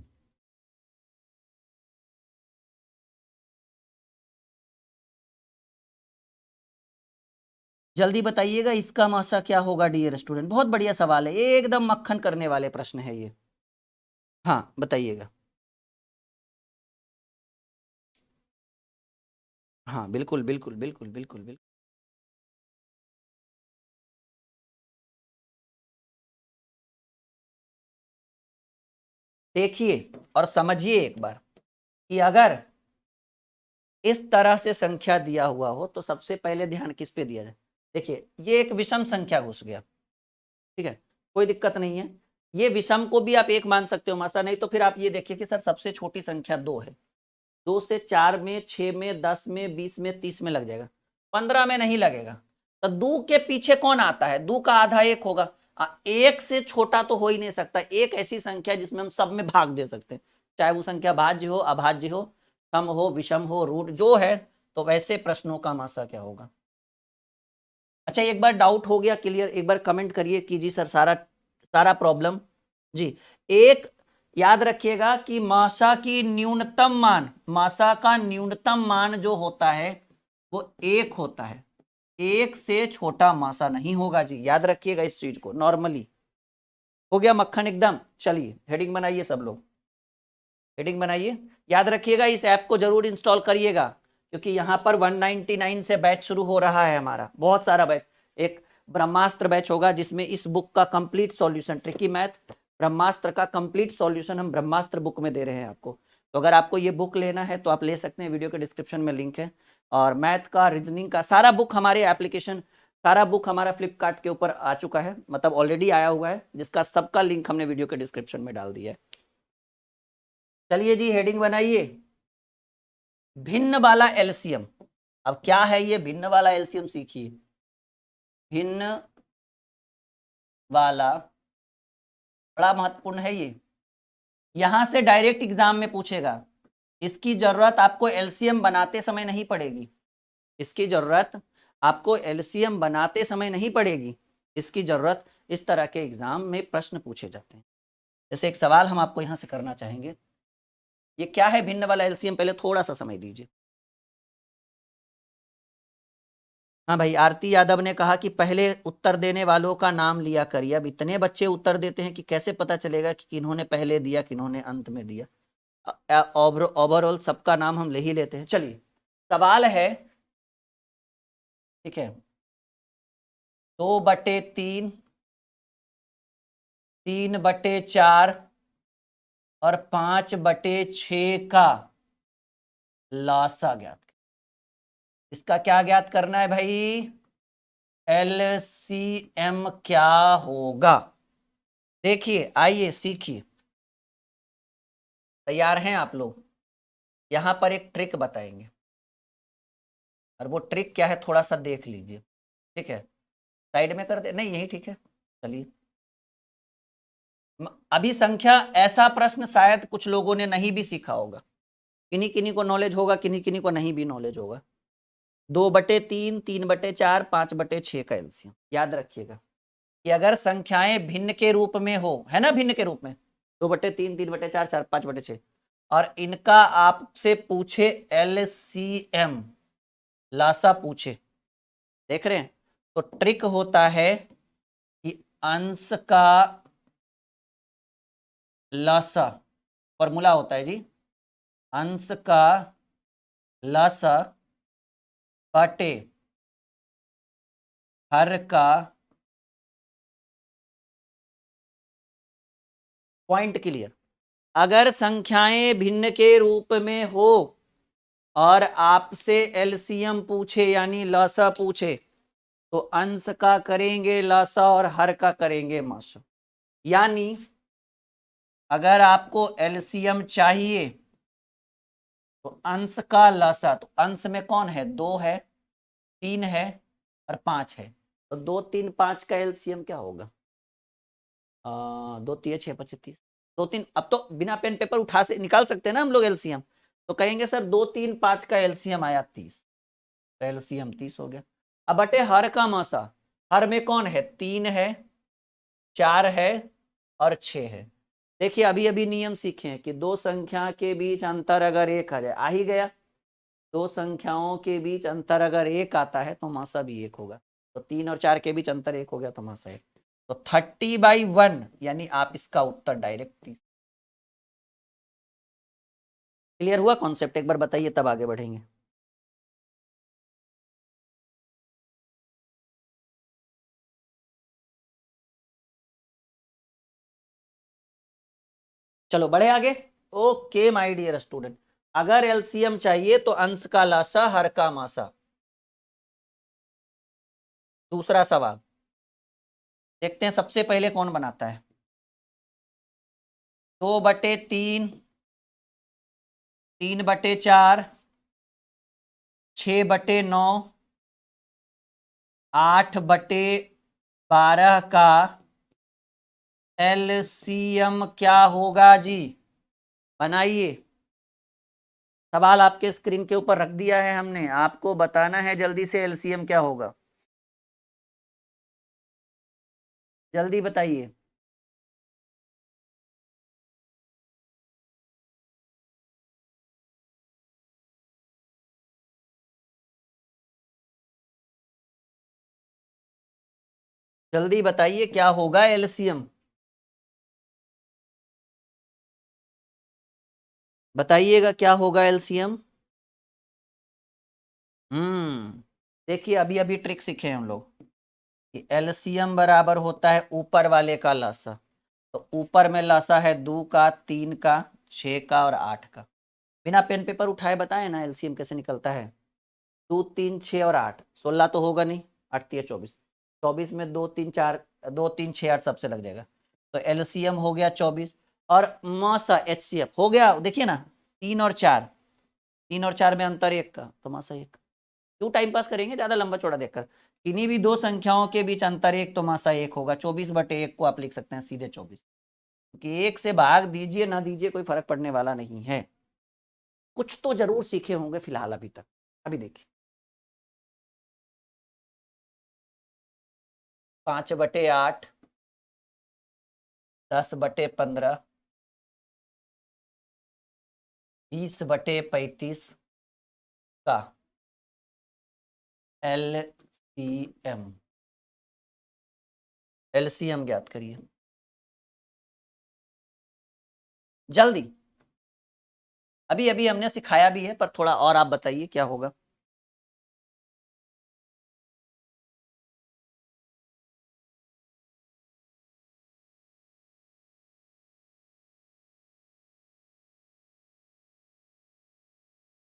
जल्दी बताइएगा इसका मासा क्या होगा डियर स्टूडेंट। बहुत बढ़िया सवाल है, एकदम मक्खन करने वाले प्रश्न है ये। हाँ बताइएगा। हाँ बिल्कुल बिल्कुल बिल्कुल बिल्कुल बिल्कुल। देखिए और समझिए एक बार कि अगर इस तरह से संख्या दिया हुआ हो तो सबसे पहले ध्यान किस पे दिया जाए। देखिए ये एक विषम संख्या घुस गया, ठीक है, कोई दिक्कत नहीं है। ये विषम को भी आप 1 मान सकते हो मासा, नहीं तो फिर आप ये देखिए कि सर सबसे छोटी संख्या 2 है, 2 से 4 में, 6 में, 10 में, 20 में, 30 में लग जाएगा, 15 में नहीं लगेगा। तो 2 के पीछे कौन आता है, 2 का आधा 1 होगा। 1 से छोटा तो हो ही नहीं सकता। एक ऐसी संख्या जिसमें हम सब में भाग दे सकते हैं, चाहे वो संख्या भाज्य हो, अभाज्य हो, सम हो, विषम हो, रूट जो है, तो वैसे प्रश्नों का मासा क्या होगा। अच्छा, एक बार डाउट हो गया क्लियर, एक बार कमेंट करिए कि जी सर सारा सारा प्रॉब्लम जी। एक याद रखिएगा कि मासा की न्यूनतम मान, मासा का न्यूनतम मान जो होता है वो 1 होता है, 1 से छोटा मासा नहीं होगा जी, याद रखिएगा इस चीज को। नॉर्मली हो गया मक्खन एकदम। चलिए हेडिंग बनाइए सब लोग, हेडिंग बनाइए। याद रखिएगा इस ऐप को जरूर इंस्टॉल करिएगा, क्योंकि यहां पर 199 से बैच शुरू हो रहा है हमारा, बहुत सारा बैच। एक ब्रह्मास्त्र बैच होगा जिसमें इस बुक का कंप्लीट सॉल्यूशन, ट्रिकी मैथ ब्रह्मास्त्र का कंप्लीट सॉल्यूशन हम ब्रह्मास्त्र बुक में दे रहे हैं आपको। तो अगर आपको ये बुक लेना है तो आप ले सकते हैं, वीडियो के डिस्क्रिप्शन में लिंक है। और मैथ का, रीजनिंग का सारा बुक हमारे एप्लीकेशन, सारा बुक हमारा फ्लिपकार्ट के ऊपर आ चुका है, मतलब ऑलरेडी आया हुआ है, जिसका सबका लिंक हमने वीडियो के डिस्क्रिप्शन में डाल दिया है। चलिए जी हेडिंग बनाइए, भिन्न वाला एलसीएम। अब क्या है ये भिन्न वाला एलसीएम, सीखिए। भिन्न वाला बड़ा महत्वपूर्ण है ये, यहां से डायरेक्ट एग्जाम में पूछेगा। इसकी जरूरत आपको एलसीएम बनाते समय नहीं पड़ेगी, इसकी जरूरत आपको एलसीएम बनाते समय नहीं पड़ेगी, इसकी जरूरत इस तरह के एग्जाम में प्रश्न पूछे जाते हैं। जैसे एक सवाल हम आपको यहां से करना चाहेंगे, ये क्या है भिन्न वाला एलसीएम, पहले थोड़ा सा समझ दीजिए। हाँ भाई, आरती यादव ने कहा कि पहले उत्तर देने वालों का नाम लिया करिए। अब इतने बच्चे उत्तर देते हैं कि कैसे पता चलेगा कि किन्होंने पहले दिया, किन्होंने अंत में दिया। ओवरऑल सबका नाम हम ले ही लेते हैं। चलिए सवाल है, ठीक है, 2/3, 3/4 और 5/6 का लासा ज्ञात। इसका क्या ज्ञात करना है भाई, एलसीएम क्या होगा। देखिए आइए सीखिए, तैयार हैं आप लोग। यहां पर एक ट्रिक बताएंगे, और वो ट्रिक क्या है थोड़ा सा देख लीजिए, ठीक है। साइड में कर दे, नहीं यही ठीक है। चलिए, अभी संख्या, ऐसा प्रश्न शायद कुछ लोगों ने नहीं भी सीखा होगा, किन्हीं किन्हीं को नॉलेज होगा, किन्हीं किन्हीं को नहीं भी नॉलेज होगा। 2/3, 3/4, 5/6 का एलसीएम याद रखिएगा कि अगर संख्याएं भिन्न के रूप में हो, है ना, भिन्न के रूप में 2/3, 3/4, 5/6, और इनका आपसे पूछे एलसीएम, लासा पूछे, देख रहे हैं, तो ट्रिक होता है कि अंश का लासा, फॉर्मूला होता है जी, अंश का लासा बटे हर का, पॉइंट क्लियर। अगर संख्याएं भिन्न के रूप में हो और आपसे एलसीएम पूछे यानी लसा पूछे, तो अंश का करेंगे लसा और हर का करेंगे मासा। यानी अगर आपको एलसीएम चाहिए तो अंश का लसा, तो अंश में कौन है, 2 है, 3 है और 5 है, तो 2, 3, 5 का एलसीएम क्या होगा, 2, 3, 6, 25, 30, 2, 3। अब तो बिना पेन पेपर उठा से निकाल सकते हैं ना हम लोग एलसीएम, तो कहेंगे सर 2, 3, 5 का एलसीएम आया 30, तो एलसीएम 30 हो गया। अब बटे हर का मासा, हर में कौन है, 3 है, 4 है और 6 है। देखिए अभी अभी नियम सीखे हैं कि दो संख्या के बीच अंतर अगर 1 आ जाए, आ ही गया, दो संख्याओं के बीच अंतर अगर 1 आता है तो मासा भी 1 होगा, तो 3 और 4 के बीच अंतर 1 हो गया तो मासा 1, तो 30/1, यानी आप इसका उत्तर डायरेक्ट 30। क्लियर हुआ कॉन्सेप्ट, एक बार बताइए तब आगे बढ़ेंगे। चलो बढ़े आगे। ओके माय डियर स्टूडेंट, अगर एलसीएम चाहिए तो अंश का लासा हर का मासा। दूसरा सवाल देखते हैं, सबसे पहले कौन बनाता है। 2/3, 3/4, 6/9, 8/12 का एलसीएम क्या होगा जी, बनाइए। सवाल आपके स्क्रीन के ऊपर रख दिया है हमने, आपको बताना है जल्दी से एलसीएम क्या होगा, जल्दी बताइए। जल्दी बताइए क्या होगा एलसीएम, बताइएगा क्या होगा एलसीएम। देखिए अभी अभी ट्रिक सीखे हम लोग कि एलसीएम बराबर होता है ऊपर वाले का लसा। तो ऊपर में लसा है 2 का, 3 का, 6 का और 8 का। बिना पेन पेपर उठाए बताए ना एलसीएम कैसे निकलता है। 2 3 6 और 8, 16 तो होगा नहीं, 8 3 24, 24 में 2 3 4, 2 3 6 8 सबसे लग जाएगा। तो एलसीएम हो गया 24 और मासा एचसीएफ हो गया, देखिए ना 3 और 4, 3 और 4 में अंतर 1 का, तो मासा 1। क्यों टाइम पास करेंगे ज्यादा लंबा चौड़ा देखकर, किन्हीं भी दो संख्याओं के बीच अंतर 1 तो मासा 1 होगा। 24/1 को आप लिख सकते हैं सीधे 24, क्योंकि 1 से भाग दीजिए ना दीजिए कोई फर्क पड़ने वाला नहीं है। कुछ तो जरूर सीखे होंगे फिलहाल अभी तक। अभी देखिए 5/8, 10/15, 20/35 का एलसीएम, एलसीएम ज्ञात करिए जल्दी। अभी अभी हमने सिखाया भी है पर थोड़ा और आप बताइए क्या होगा।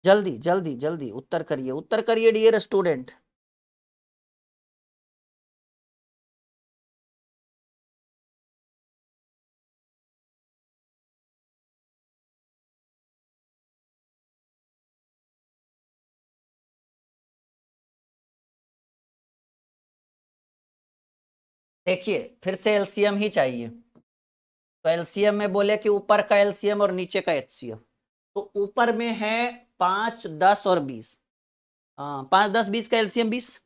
जल्दी जल्दी जल्दी उत्तर करिए, उत्तर करिए डियर स्टूडेंट। देखिए फिर से एलसीएम ही चाहिए। तो एलसीएम में बोले कि ऊपर का एलसीएम और नीचे का एचसीएफ। तो ऊपर में है 5 10 और 20, 5 10 20 का एलसीएम 20,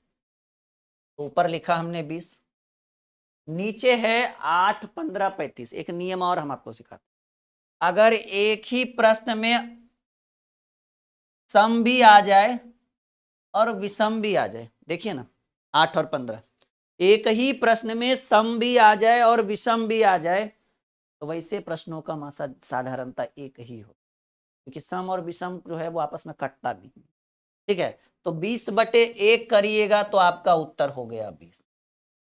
तो ऊपर लिखा हमने 20। नीचे है 8 15 35। एक नियम और हम आपको सिखाते, अगर एक ही प्रश्न में सम भी आ जाए और विषम भी आ जाए, देखिए ना 8 और 15, एक ही प्रश्न में सम भी आ जाए और विषम भी आ जाए तो वैसे प्रश्नों का मासा साधारणता एक ही हो, क्योंकि सम और विषम जो है वो आपस में कटता नहीं। ठीक है, तो 20/1 करिएगा तो आपका उत्तर हो गया 20।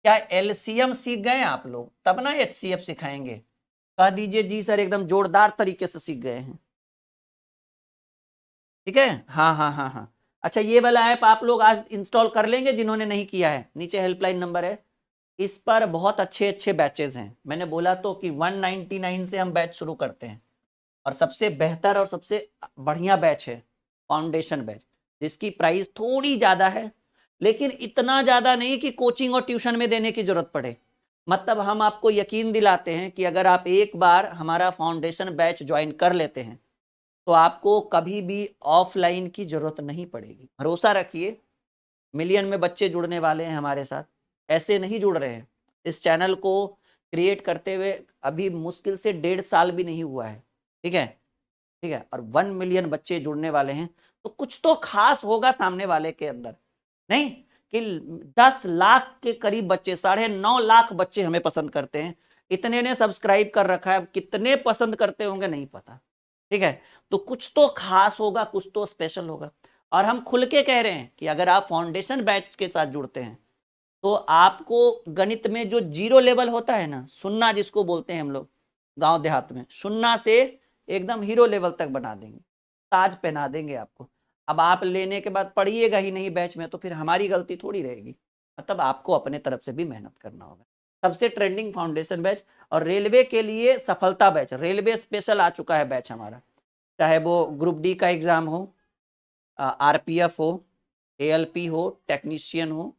क्या एलसीएम सीख गए आप लोग, तब ना एचसीएफ सिखाएंगे। कह दीजिए जी सर एकदम जोरदार तरीके से सीख गए हैं। ठीक है, हाँ हाँ हाँ हाँ। अच्छा ये वाला ऐप आप लोग आज इंस्टॉल कर लेंगे, जिन्होंने नहीं किया है नीचे हेल्पलाइन नंबर है, इस पर बहुत अच्छे अच्छे बैचेज हैं। मैंने बोला तो कि 199 से हम बैच शुरू करते हैं और सबसे बेहतर और सबसे बढ़िया बैच है फाउंडेशन बैच, जिसकी प्राइस थोड़ी ज्यादा है, लेकिन इतना ज्यादा नहीं कि कोचिंग और ट्यूशन में देने की जरूरत पड़े। मतलब हम आपको यकीन दिलाते हैं कि अगर आप एक बार हमारा फाउंडेशन बैच ज्वाइन कर लेते हैं तो आपको कभी भी ऑफलाइन की जरूरत नहीं पड़ेगी। भरोसा रखिए, मिलियन में बच्चे जुड़ने वाले हैं हमारे साथ, ऐसे नहीं जुड़ रहे हैं। इस चैनल को क्रिएट करते हुए अभी मुश्किल से 1.5 साल भी नहीं हुआ है। ठीक है, ठीक है, और 1 मिलियन बच्चे जुड़ने वाले हैं, तो कुछ तो खास होगा सामने वाले के अंदर। नहीं कि 10 लाख के करीब बच्चे, 9.5 लाख बच्चे हमें पसंद करते हैं, इतने ने सब्सक्राइब कर रखा है, कितने पसंद करते होंगे नहीं पता। ठीक है, तो कुछ तो खास होगा, कुछ तो स्पेशल होगा। और हम खुल के कह रहे हैं कि अगर आप फाउंडेशन बैच के साथ जुड़ते हैं तो आपको गणित में जो जीरो लेवल होता है ना, सुन्ना जिसको बोलते हैं हम लोग गांव देहात में, सुन्ना से एकदम हीरो लेवल तक बना देंगे, ताज पहना देंगे आपको। अब आप लेने के बाद पढ़िएगा ही नहीं बैच में तो फिर हमारी गलती थोड़ी रहेगी, मतलब आपको अपने तरफ से भी मेहनत करना होगा। सबसे ट्रेंडिंग फाउंडेशन बैच और रेलवे के लिए सफलता बैच, रेलवे स्पेशल आ चुका है बैच हमारा, चाहे वो ग्रुप डी का एग्जाम हो, आरपीएफ हो, एएलपी हो, टेक्नीशियन हो,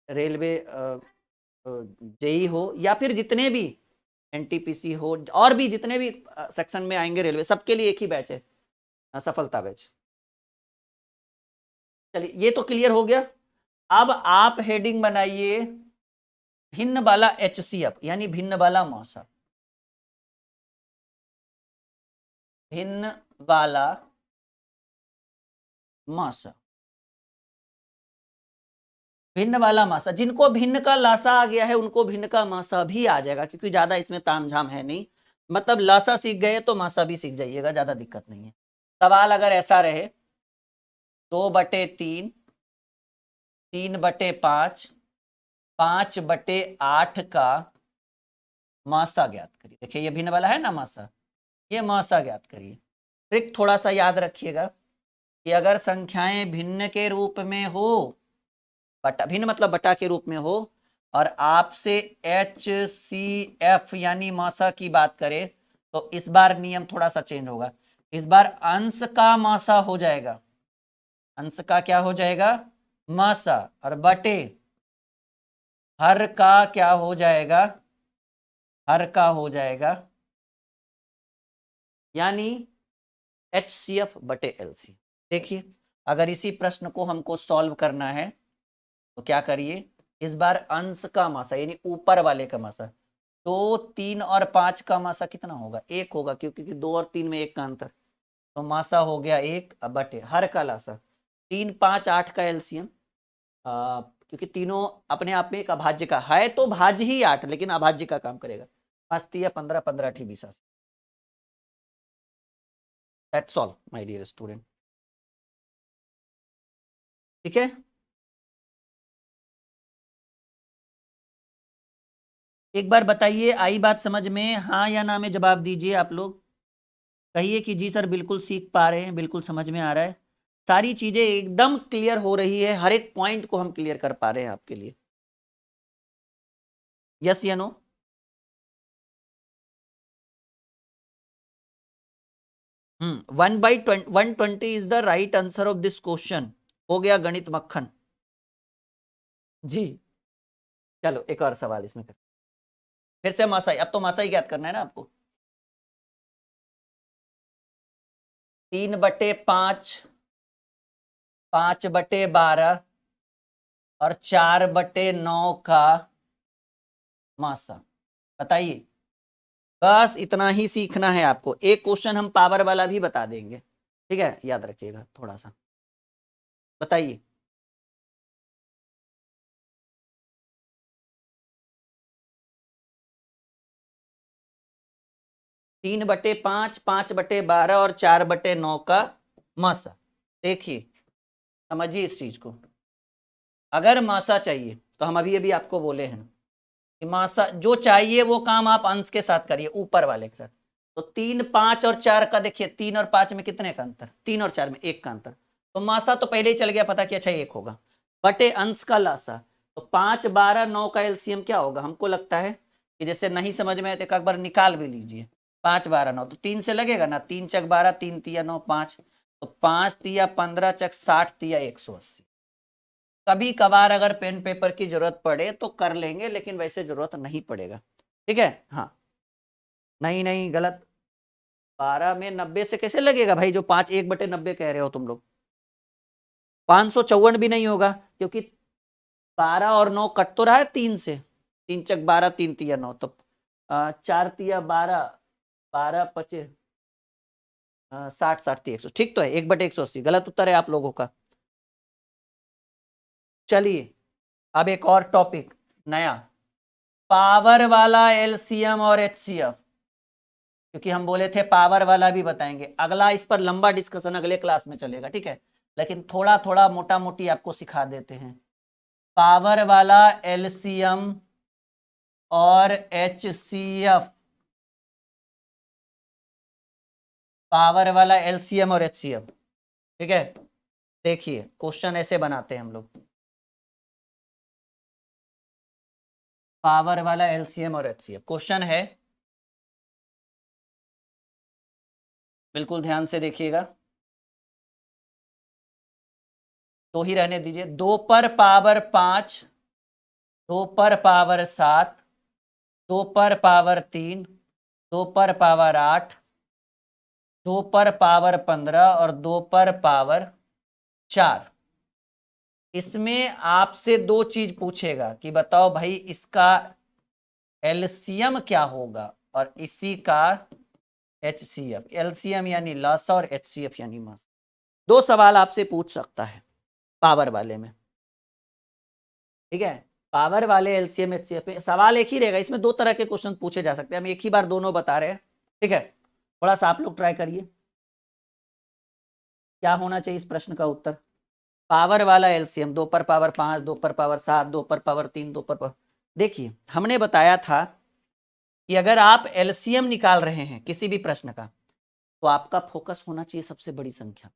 रेलवे जेई हो, या फिर जितने भी एनटीपीसी हो और भी जितने भी सेक्शन में आएंगे रेलवे, सबके लिए एक ही बैच है। सफलतावेज। चलिए ये तो क्लियर हो गया। अब आप हेडिंग बनाइए भिन्न वाला HCF यानी भिन्न वाला मौसा, भिन्न वाला मासा, भिन्न वाला मासा। जिनको भिन्न का लासा आ गया है उनको भिन्न का मासा भी आ जाएगा, क्योंकि ज्यादा इसमें तामझाम है नहीं। मतलब लासा सीख गए तो मासा भी सीख जाइएगा, ज्यादा दिक्कत नहीं है। सवाल अगर ऐसा रहे 2/3, 3/5, 5/8 का मासा ज्ञात करिए। देखिए ये भिन्न वाला है ना मासा, ये मासा ज्ञात करिए। ट्रिक थोड़ा सा याद रखिएगा कि अगर संख्याएं भिन्न के रूप में हो, बटा, भिन्न मतलब बटा के रूप में हो, और आपसे HCF यानी मासा की बात करें, तो इस बार नियम थोड़ा सा चेंज होगा। इस बार अंश का मासा हो जाएगा, अंश का क्या हो जाएगा, मासा, और बटे हर का क्या हो जाएगा, हर का हो जाएगा यानी HCF बटे LCM। देखिए अगर इसी प्रश्न को हमको सॉल्व करना है तो क्या करिए, इस बार अंश का मासा यानी ऊपर वाले का मासा, 2, 3 और 5 का मासा कितना होगा, 1 होगा, क्योंकि 2 और 3 में 1 का अंतर, तो मासा हो गया 1 बटे हर का लासा 3, 5, 8 का LCM, क्योंकि तीनों अपने आप में एक अभाज्य का है, तो भाज्य ही 8 लेकिन अभाज्य का काम करेगा। 5 तिया 15, 15 ठी 20। That's all my dear student. ठीक है, एक बार बताइए आई बात समझ में, हाँ या ना में जवाब दीजिए। आप लोग कहिए कि जी सर बिल्कुल सीख पा रहे हैं, बिल्कुल समझ में आ रहा है, सारी चीजें एकदम क्लियर हो रही है, हर एक पॉइंट को हम क्लियर कर पा रहे हैं आपके लिए। यस या no? Hmm, 1/120 is the right answer of this question. हो गया गणित मक्खन जी। चलो एक और सवाल इसमें कर, फिर से मासाई, अब तो मासाई ज्ञात करना है ना आपको। 3/5, 5/12 और 4/9 का मासा बताइए। बस इतना ही सीखना है आपको, एक क्वेश्चन हम पावर वाला भी बता देंगे, ठीक है, याद रखिएगा थोड़ा सा। बताइए। 3/5, 5/12 और 4/9 का मासा। देखिए समझिए इस चीज को, अगर मासा चाहिए तो हम अभी अभी आपको बोले हैं कि मासा जो चाहिए वो काम आप अंश के साथ करिए, ऊपर वाले के साथ। तो 3, 5 और 4 का देखिए, 3 और 5 में कितने का अंतर, 3 और 4 में 1 का अंतर, तो मासा तो पहले ही चल गया पता कि अच्छा 1 होगा, बटे अंश का लासा। तो 5, 12, 9 का LCM क्या होगा, हमको लगता है कि जैसे नहीं समझ में आए तो एक बार निकाल भी लीजिए। 5, 12, 9 तो 3 से लगेगा ना, 3 चक 12, 3 तिया 9, 5, तो 5 तिया 15 चक 60 तिया 180। कभी कभार अगर पेन पेपर की जरूरत पड़े तो कर लेंगे, लेकिन वैसे जरूरत नहीं पड़ेगा, ठीक है। हाँ नहीं नहीं गलत, 12 में 90 से कैसे लगेगा भाई, जो 5 1/90 कह रहे हो तुम लोग, 554 भी नहीं होगा, क्योंकि 12 और 9 कट तो रहा है 3 से, 3 चक 12, 3 तिया 9, तो 4 तिया 12, 12 पचे 60, 60 तिया 100, ठीक तो है, 1/180। गलत उत्तर है आप लोगों का। चलिए अब एक और टॉपिक नया, पावर वाला LCM और HCF, क्योंकि हम बोले थे पावर वाला भी बताएंगे, अगला इस पर लंबा डिस्कशन अगले क्लास में चलेगा, ठीक है, लेकिन थोड़ा थोड़ा मोटा मोटी आपको सिखा देते हैं। पावर वाला LCM और HCF, पावर वाला LCM और HCF, ठीक है। देखिए क्वेश्चन ऐसे बनाते हैं हम लोग, पावर वाला LCM और HCF क्वेश्चन है, बिल्कुल ध्यान से देखिएगा, तो ही रहने दीजिए। 2 पर पावर 5, 2 पर पावर 7, 2 पर पावर 3, 2 पर पावर 8, 2 पर पावर 15 और 2 पर पावर 4। इसमें आपसे दो चीज पूछेगा कि बताओ भाई इसका एलसीएम क्या होगा और इसी का एचसीएफ। एलसीएम यानी लसा और एचसीएफ यानी मास। दो सवाल आपसे पूछ सकता है पावर वाले में, ठीक है। पावर वाले एलसीएम एचसीएफ में सवाल एक ही रहेगा, इसमें दो तरह के क्वेश्चन पूछे जा सकते हैं, हम एक ही बार दोनों बता रहे हैं, ठीक है। थोड़ा सा आप लोग ट्राई करिए क्या होना चाहिए इस प्रश्न का उत्तर। पावर वाला एलसीएम 2 पर पावर 5, 2 पर पावर 7, 2 पर पावर 3, 2 पर पावर। देखिए हमने बताया था कि अगर आप एलसीएम निकाल रहे हैं किसी भी प्रश्न का तो आपका फोकस होना चाहिए सबसे बड़ी संख्या,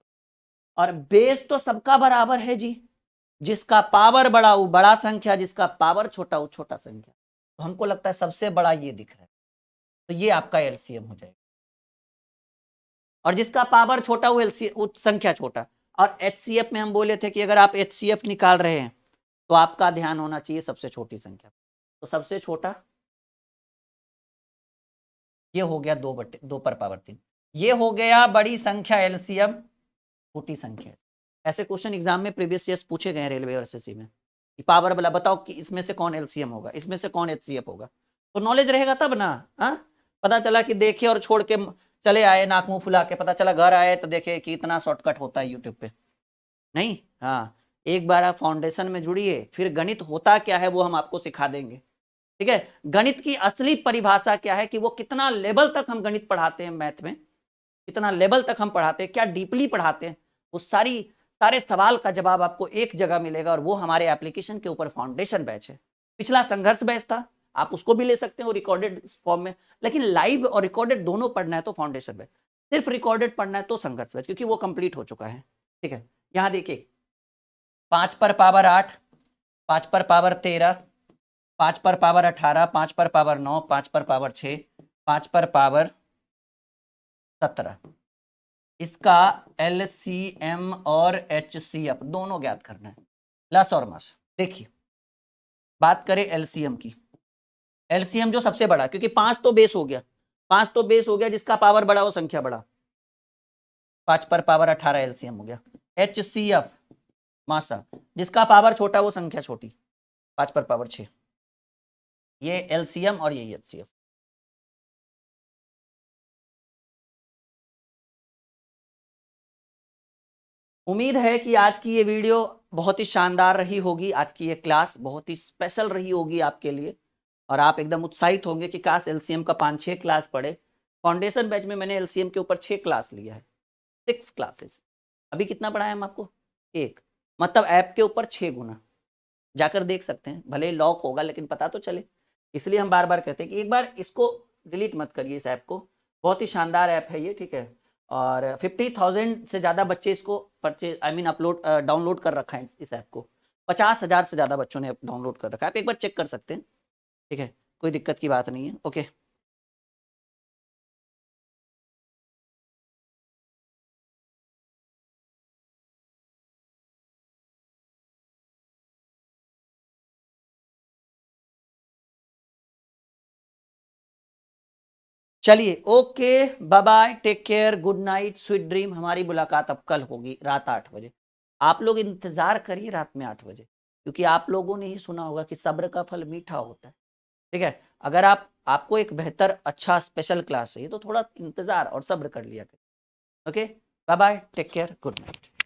और बेस तो सबका बराबर है जी। जिसका पावर बड़ा वो बड़ा संख्या, जिसका पावर छोटा वो छोटा संख्या। तो हमको लगता है सबसे बड़ा ये दिख रहा है, तो ये आपका एलसीएम हो जाएगा। और जिसका पावर छोटा वो एलसीएम वो संख्या छोटा। और एचसीएफ में हम बोले थे कि अगर आप एचसीएफ निकाल रहे हैं तो आपका ध्यान होना चाहिए सबसे छोटी संख्या। तो सबसे छोटा ये हो गया 2 पर पावर 3। ये हो गया बड़ी संख्या एलसीएम, छोटी संख्या। ऐसे क्वेश्चन एग्जाम में प्रीवियस ईयर्स पूछे गए रेलवे और एसएससी में कि पावर वाला बताओ कि इसमें से कौन एलसीएम होगा, इसमें से कौन एचसीएफ होगा। तो नॉलेज रहेगा तब ना। पता चला कि देखे और छोड़ के चले आए नाक मुंह फुला के, पता चला घर आए तो देखे कि इतना शॉर्टकट होता है यूट्यूब पे। नहीं, एक बार आप फाउंडेशन में जुड़िए, फिर गणित होता क्या है वो हम आपको सिखा देंगे, ठीक है। गणित की असली परिभाषा क्या है कि वो कितना लेवल तक हम गणित पढ़ाते हैं, मैथ में कितना लेवल तक हम पढ़ाते हैं, क्या डीपली पढ़ाते हैं, वो सारे सवाल का जवाब आपको एक जगह मिलेगा। और वो हमारे एप्लीकेशन के ऊपर फाउंडेशन बैच है। पिछला संघर्ष बैच था, आप उसको भी ले सकते हैं रिकॉर्डेड फॉर्म में, लेकिन लाइव और रिकॉर्डेड दोनों पढ़ना है तो फाउंडेशन बैच, सिर्फ रिकॉर्डेड पढ़ना है तो संघर्ष बैच, क्योंकि वो कंप्लीट हो चुका है, ठीक है। यहां देखिए 5 पर पावर 8, 5 पर पावर 13, 5 पर पावर 18, 5 पर पावर 9, 5 पर पावर 6, 5 पर पावर 17। इसका एलसीएम और एचसीएफ दोनों ज्ञात करना है, लस और मस। देखिए बात करें एलसीएम की, एलसीएम जो सबसे बड़ा, क्योंकि 5 तो बेस हो गया, 5 तो बेस हो गया, जिसका पावर बड़ा वो संख्या बड़ा, 5 पर पावर 18 एलसीएम हो गया। एचसीएफ मासा, जिसका पावर छोटा वो संख्या छोटी, 5 पर पावर 6। ये एलसीएम और ये एचसीएफ। उम्मीद है कि आज की ये वीडियो बहुत ही शानदार रही होगी, आज की ये क्लास बहुत ही स्पेशल रही होगी आपके लिए, और आप एकदम उत्साहित होंगे कि काश एलसीएम का 5-6 क्लास पढ़े। फाउंडेशन बैच में मैंने एलसीएम के ऊपर 6 क्लास लिया है, 6 क्लासेस। अभी कितना पढ़ाया हम आपको? 1, मतलब ऐप के ऊपर 6 गुना। जाकर देख सकते हैं, भले लॉक होगा लेकिन पता तो चले। इसलिए हम बार बार कहते हैं कि एक बार इसको डिलीट मत करिए, इस ऐप को, बहुत ही शानदार ऐप है ये, ठीक है। और 50,000 से ज़्यादा बच्चे इसको अपलोड डाउनलोड कर रखा है इस ऐप को। 50,000 से ज़्यादा बच्चों ने डाउनलोड कर रखा है, आप एक बार चेक कर सकते हैं, ठीक है। कोई दिक्कत की बात नहीं है, ओके। चलिए okay, bye bye, take care, good night, sweet dream. हमारी मुलाकात अब कल होगी रात 8 बजे। आप लोग इंतजार करिए रात में 8 बजे, क्योंकि आप लोगों ने ही सुना होगा कि सब्र का फल मीठा होता है, ठीक है। अगर आपको एक बेहतर अच्छा स्पेशल क्लास चाहिए तो थोड़ा इंतजार और सब्र कर लिया करें, okay. Bye bye, take care, good night.